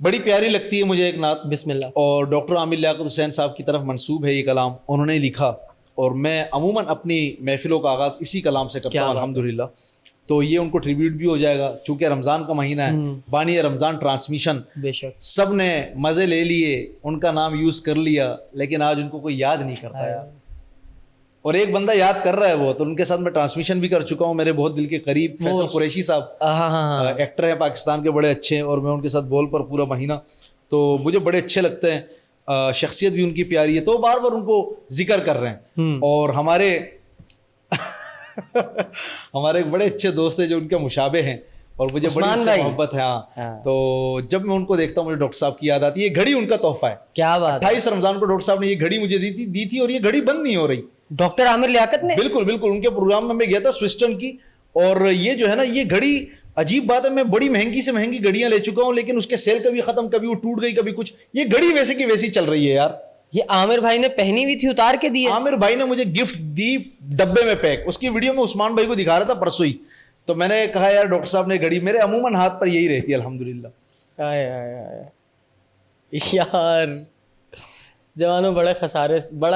بڑی پیاری لگتی ہے مجھے ایک نعت, بسم اللہ. اور ڈاکٹر عامر لیاقت حسین صاحب کی طرف منسوب ہے یہ کلام, انہوں نے لکھا, اور میں عموماً اپنی محفلوں کا آغاز اسی کلام سے کرتا ہوں الحمدللہ. تو یہ ان کو ٹریبیوٹ بھی ہو جائے گا, چونکہ رمضان کا مہینہ ہے, بانی رمضان ٹرانسمیشن, بے شک سب نے مزے لے لیے, ان کا نام یوز کر لیا, لیکن آج ان کو کوئی یاد نہیں کرتا یار. اور ایک بندہ یاد کر رہا ہے وہ, تو ان کے ساتھ میں ٹرانسمیشن بھی کر چکا ہوں, میرے بہت دل کے قریب فیصل قریشی صاحب ایکٹر ہیں پاکستان کے, بڑے اچھے ہیں, اور میں ان کے ساتھ بول پر پورا مہینہ, تو مجھے بڑے اچھے لگتے ہیں, شخصیت بھی ان کی پیاری ہے, تو بار بار ان کو ذکر کر رہے ہیں. اور ہمارے ایک بڑے اچھے دوست ہیں جو ان کے مشابہ ہیں, اور مجھے بڑی محبت ہے. ہاں, تو جب میں ان کو دیکھتا ہوں مجھے ڈاکٹر صاحب کی یاد آتی ہے. یہ گھڑی ان کا تحفہ ہے. کیا بات, 28 رمضان کو ڈاکٹر صاحب نے یہ گھڑی مجھے دی تھی, اور یہ گھڑی بند نہیں ہو رہی. ڈاکٹر عامر لیاقت نے, بالکل بالکل, ان کے پروگرام میں گیا تھا سوئسٹرن کی, اور یہ جو ہے نا یہ گھڑی, عجیب بات ہے, میں بڑی مہنگی سے مہنگی گھڑیاں لے چکا ہوں, لیکن اس کے سیل کبھی ختم, کبھی وہ ٹوٹ گئی, کبھی کچھ, یہ گھڑی ویسے کی ویسی چل رہی ہے یار. یہ عامر بھائی نے پہنی ہوئی تھی, اتار کے دی ہے؟ عامر بھائی نے مجھے گفٹ دی ڈبے میں پیک. اس کی ویڈیو میں عثمان بھائی کو دکھا رہا تھا پرسوں ہی, تو میں نے کہا یار ڈاکٹر صاحب نے گھڑی, میرے عموماً ہاتھ پر یہی رہتی ہے الحمدللہ. یار جوانوں بڑا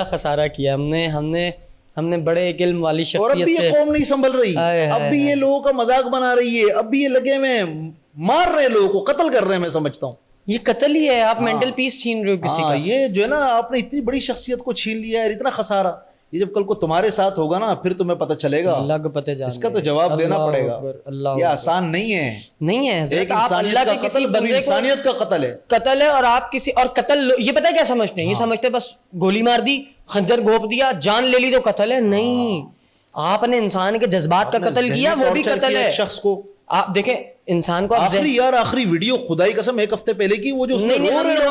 خسارہ کیا ہم نے بڑے ایک علم والی اور اب بھی شخصیت یہ سے. قوم نہیں سنبھل رہی, اب بھی یہ لوگوں کا مذاق بنا رہی ہے, اب بھی یہ لگے میں مار رہے ہیں لوگوں کو, قتل کر رہے ہیں. میں سمجھتا ہوں یہ قتل ہی ہے, آپ مینٹل پیس چھین رہے ہو کسی کا. یہ جو ہے نا آپ نے اتنی بڑی شخصیت کو چھین لیا ہے, اتنا خسارہ. یہ جب کل کو تمہارے ساتھ ہوگا نا پھر تمہیں پتہ چلے گا, اللہ کو پتہ جان, اس کا تو جواب دینا پڑے گا. یہ آسان نہیں ہے, نہیں ہے ایک آپ اللہ کے کسی بندے کو, انسانیت کا قتل ہے. اور آپ کسی اور قتل, یہ پتہ کیا سمجھتے ہیں, یہ سمجھتے ہیں بس گولی مار دی, خنجر گھونپ دیا, جان لے لی تو قتل ہے. نہیں, آپ نے انسان کے جذبات کا قتل کیا, وہ بھی قتل ہے. شخص کو آپ دیکھیں انسان کو, آخری ویڈیو خدائی قسم ایک ہفتے پہلے کی, وہ جو ہم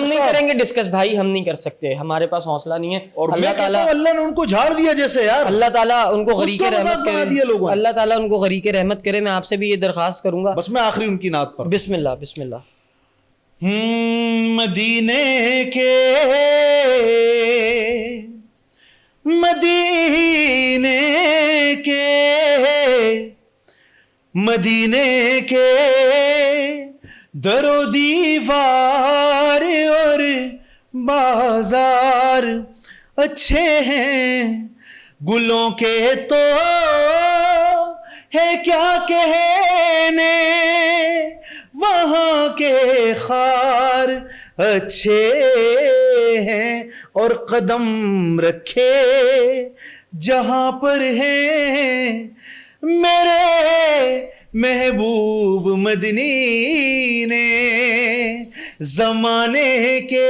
نہیں کریں گے ڈسکس بھائی, ہم نہیں کر سکتے, ہمارے پاس حوصلہ نہیں ہے. اور اللہ نے ان کو جھاڑ دیا جیسے یار, اللہ تعالیٰ ان کو غریق رحمت کرے, اللہ تعالیٰ ان کو غریق رحمت کرے. میں آپ سے بھی یہ درخواست کروں گا, بس میں آخری ان کی نعت پر, بسم اللہ بسم اللہ. مدینے کے در و دیوار اور بازار اچھے ہیں, گلوں کے تو ہے کیا کہنے, وہاں کے خار اچھے ہیں, اور قدم رکھے جہاں پر ہیں میرے محبوب مدنی نے. زمانے کے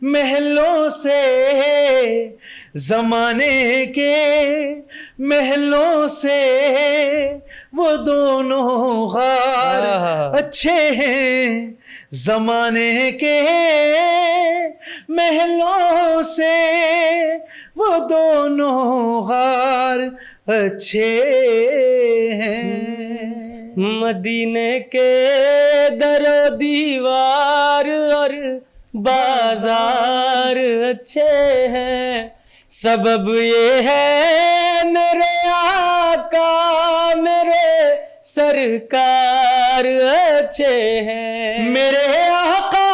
محلوں سے, زمانے کے محلوں سے وہ دونوں غار اچھے ہیں, زمانے کے محلوں سے وہ دونوں غار اچھے ہیں. مدینے کے در و دیوار اور بازار اچھے ہیں, سبب یہ ہے میرے آقا میرے سرکار اچھے ہیں. میرے آقا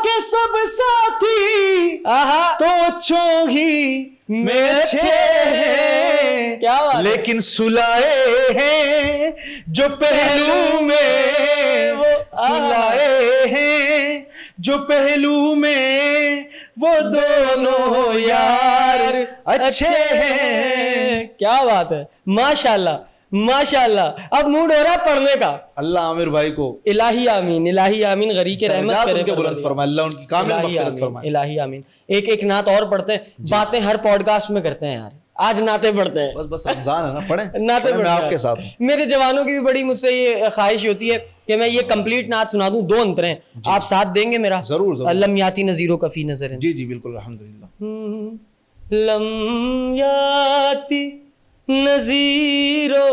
کے سب ساتھی تو اچھوں ہی میں اچھے ہیں, کیا بات, لیکن سلائے ہیں جو پہلو میں, وہ سلائے ہیں جو پہلو میں وہ دونوں یار اچھے ہیں. کیا بات ہے, ماشاءاللہ ماشاءاللہ. اب موڈ ہو رہا ہے پڑھنے کا. اللہ عامر بھائی کو الہی آمین, الہی آمین, غریق رحمت کرے, بلند فرمائے, اللہ ان کی کامل مغفرت فرمائے. الہی آمین. ایک نعت اور پڑھتے ہیں, باتیں ہر پوڈ کاسٹ میں کرتے ہیں یار, آج نعتیں پڑھتے ہیں. بس رمضان ہے نا, پڑھیں نعتیں میں آپ کے ساتھ. میرے جوانوں کی بھی بڑی مجھ سے یہ خواہش ہوتی ہے کہ میں یہ کمپلیٹ نعت سنا دوں, 2 انتر ہیں, آپ ساتھ دیں گے میرا؟ ضرور. لم یاتی نذیرو کفی نظر. جی بالکل, الحمدللہ. لم یاتی نذیرو,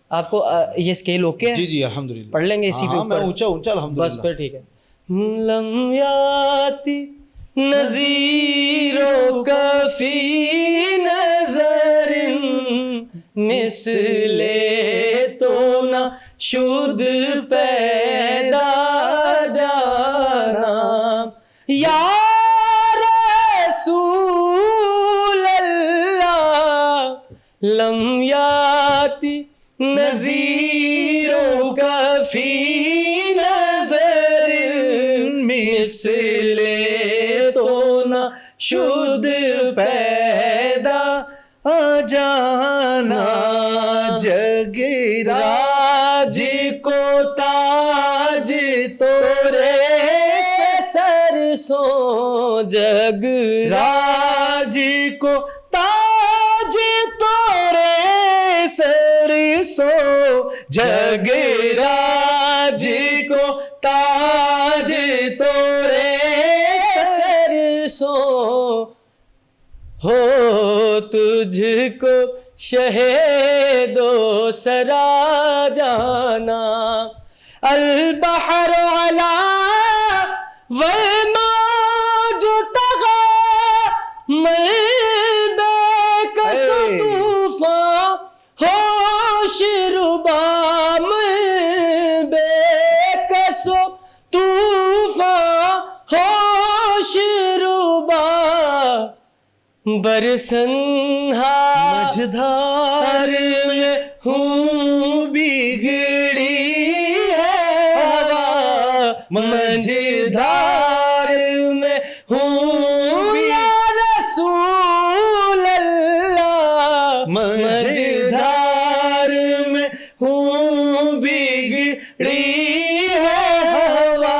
آپ کو یہ اسکیل اوکے ہے؟ جی الحمدللہ, پڑھ لیں گے اسی پہ اوپر, اونچا الحمدللہ, بس پھر ٹھیک ہے. لم یاتی نذیرو کفی نظر مثل تو نہ شد پیدا جانا, یا رسول اللہ لم یاتی نذیرو کفی نظر مثل تو نہ شد پیدا جانا. جگ راج کو تاج تورے سر سو, جگ راج کو تاج تورے سر سو, جگ راج کو تاج تورے سر سو, ہو تجھ کو شہید و سرا جانا. البحر علا والموج تغا برسنہا مجھدار میں ہوں بگڑی ہے ہوا مجھدار میں ہوں یا رسول اللہ مجھدار میں ہوں بگڑی ہے ہوا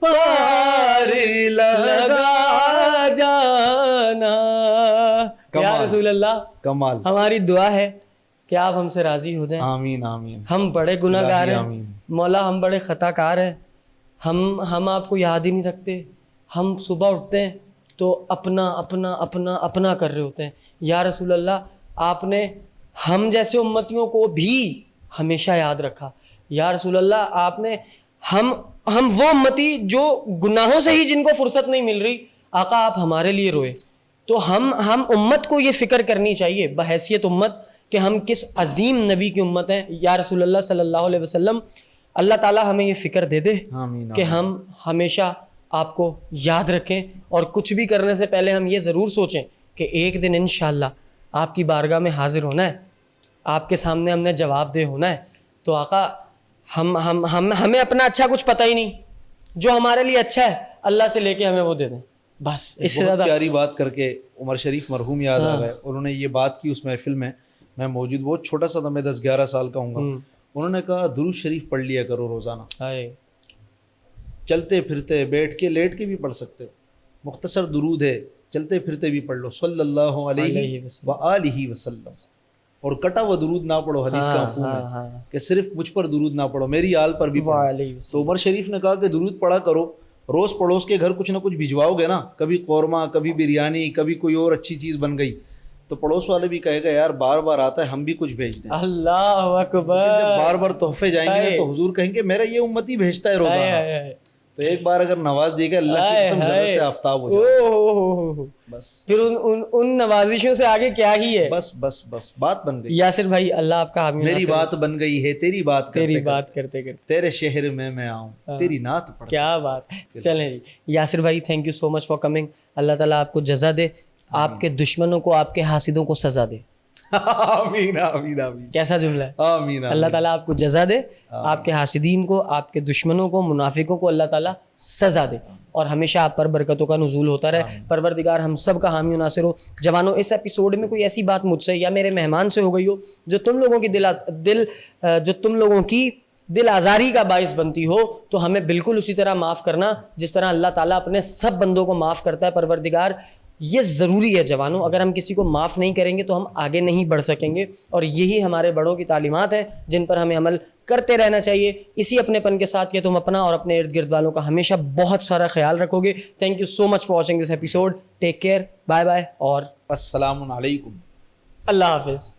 پار لگا جانا. یا رسول اللہ کمال. ہماری دعا ہے کہ آپ ہم سے راضی ہو جائیں. آمین آمین. ہم بڑے گناہ گار ہیں آمین. مولا, ہم بڑے خطا کار ہیں, ہم آپ کو یاد ہی نہیں رکھتے. ہم صبح اٹھتے ہیں تو اپنا کر رہے ہوتے ہیں. یا رسول اللہ آپ نے ہم جیسے امتیوں کو بھی ہمیشہ یاد رکھا. یا رسول اللہ آپ نے ہم وہ امتی جو گناہوں سے ہی جن کو فرصت نہیں مل رہی, آقا آپ ہمارے لیے روئے. تو ہم امت کو یہ فکر کرنی چاہیے بحیثیت امت کہ ہم کس عظیم نبی کی امت ہیں. یا رسول اللہ صلی اللہ علیہ وسلم, اللہ تعالیٰ ہمیں یہ فکر دے دے آمین. کہ ہم ہمیشہ آپ کو یاد رکھیں, اور کچھ بھی کرنے سے پہلے ہم یہ ضرور سوچیں کہ ایک دن انشاءاللہ آپ کی بارگاہ میں حاضر ہونا ہے, آپ کے سامنے ہم نے جواب دہ ہونا ہے. تو آقا ہمیں اپنا اچھا کچھ پتہ ہی نہیں, جو ہمارے لیے اچھا ہے اللہ سے لے کے ہمیں وہ دے دیں بس. اس سے زیادہ پیاری بات کر کے عمر شریف مرحوم یاد آ گئے. انہوں نے یہ بات کی اس محفل میں موجود, بہت چھوٹا سا تھا, میں 10-11 سال کا ہوں گا. انہوں نے کہا درود شریف پڑھ لیا کرو روزانہ, چلتے پھرتے بیٹھ کے لیٹ کے بھی پڑھ سکتے ہو, مختصر درود ہے, چلتے پھرتے بھی پڑھ لو, صلی اللہ علیہ وآلہ وسلم. اور کٹا ہوا درود نہ پڑھو, حدیث کا مفہوم ہے کہ صرف مجھ پر درود نہ پڑھو, میری آل پر بھی پڑھو. تو عمر شریف نے کہا کہ درود پڑھا کرو, روز پڑوس کے گھر کچھ نہ کچھ بھجواؤ گے نا, کبھی قورمہ, کبھی بریانی, کبھی کوئی اور اچھی چیز بن گئی, تو پڑوس والے بھی کہے گا یار بار بار آتا ہے, ہم بھی کچھ بھیج دیں. اللہ اکبر. جب بار بار تحفے جائیں گے تو حضور کہیں گے میرا یہ امتی بھیجتا ہے روزانہ. تو ایک بار اگر نواز دے گا اللہ کی قسم ذرت سے آفتاب ہو جائے. بس پھر ان نوازشوں سے آگے کیا ہی ہے. بس بات بن گئی. یاسر بھائی اللہ آپ کا حامی, میری بات بن گئی ہے تیری بات کرتے تیرے شہر میں آؤں تیری نعت پڑھ. کیا بات. چلیں جی یاسر بھائی, thank you so much for coming. اللہ تعالیٰ آپ کو جزا دے, آپ کے دشمنوں کو, آپ کے حاسدوں کو سزا دے. آمین آمین آمین. کیسا جملہ ہے. آمین. اللہ تعالیٰ آپ کو جزا دے, آپ کے حاسدین کو, آپ کے دشمنوں کو, منافقوں کو اللہ تعالیٰ سزا دے, اور ہمیشہ آپ پر برکتوں کا نزول ہوتا رہے. پروردگار ہم سب کا حامی و ناصر ہو. جوانوں, اس ایپیسوڈ میں کوئی ایسی بات مجھ سے یا میرے مہمان سے ہو گئی ہو جو تم لوگوں کی دل آزاری کا باعث بنتی ہو, تو ہمیں بالکل اسی طرح معاف کرنا جس طرح اللہ تعالیٰ اپنے سب بندوں کو معاف کرتا ہے. پروردگار یہ ضروری ہے جوانوں, اگر ہم کسی کو معاف نہیں کریں گے تو ہم آگے نہیں بڑھ سکیں گے, اور یہی ہمارے بڑوں کی تعلیمات ہیں جن پر ہمیں عمل کرتے رہنا چاہیے, اسی اپنے پن کے ساتھ کہ تم اپنا اور اپنے ارد گرد والوں کا ہمیشہ بہت سارا خیال رکھو گے. Thank you so much for watching this episode. Take care, bye bye, اور السلام علیکم. اللہ حافظ.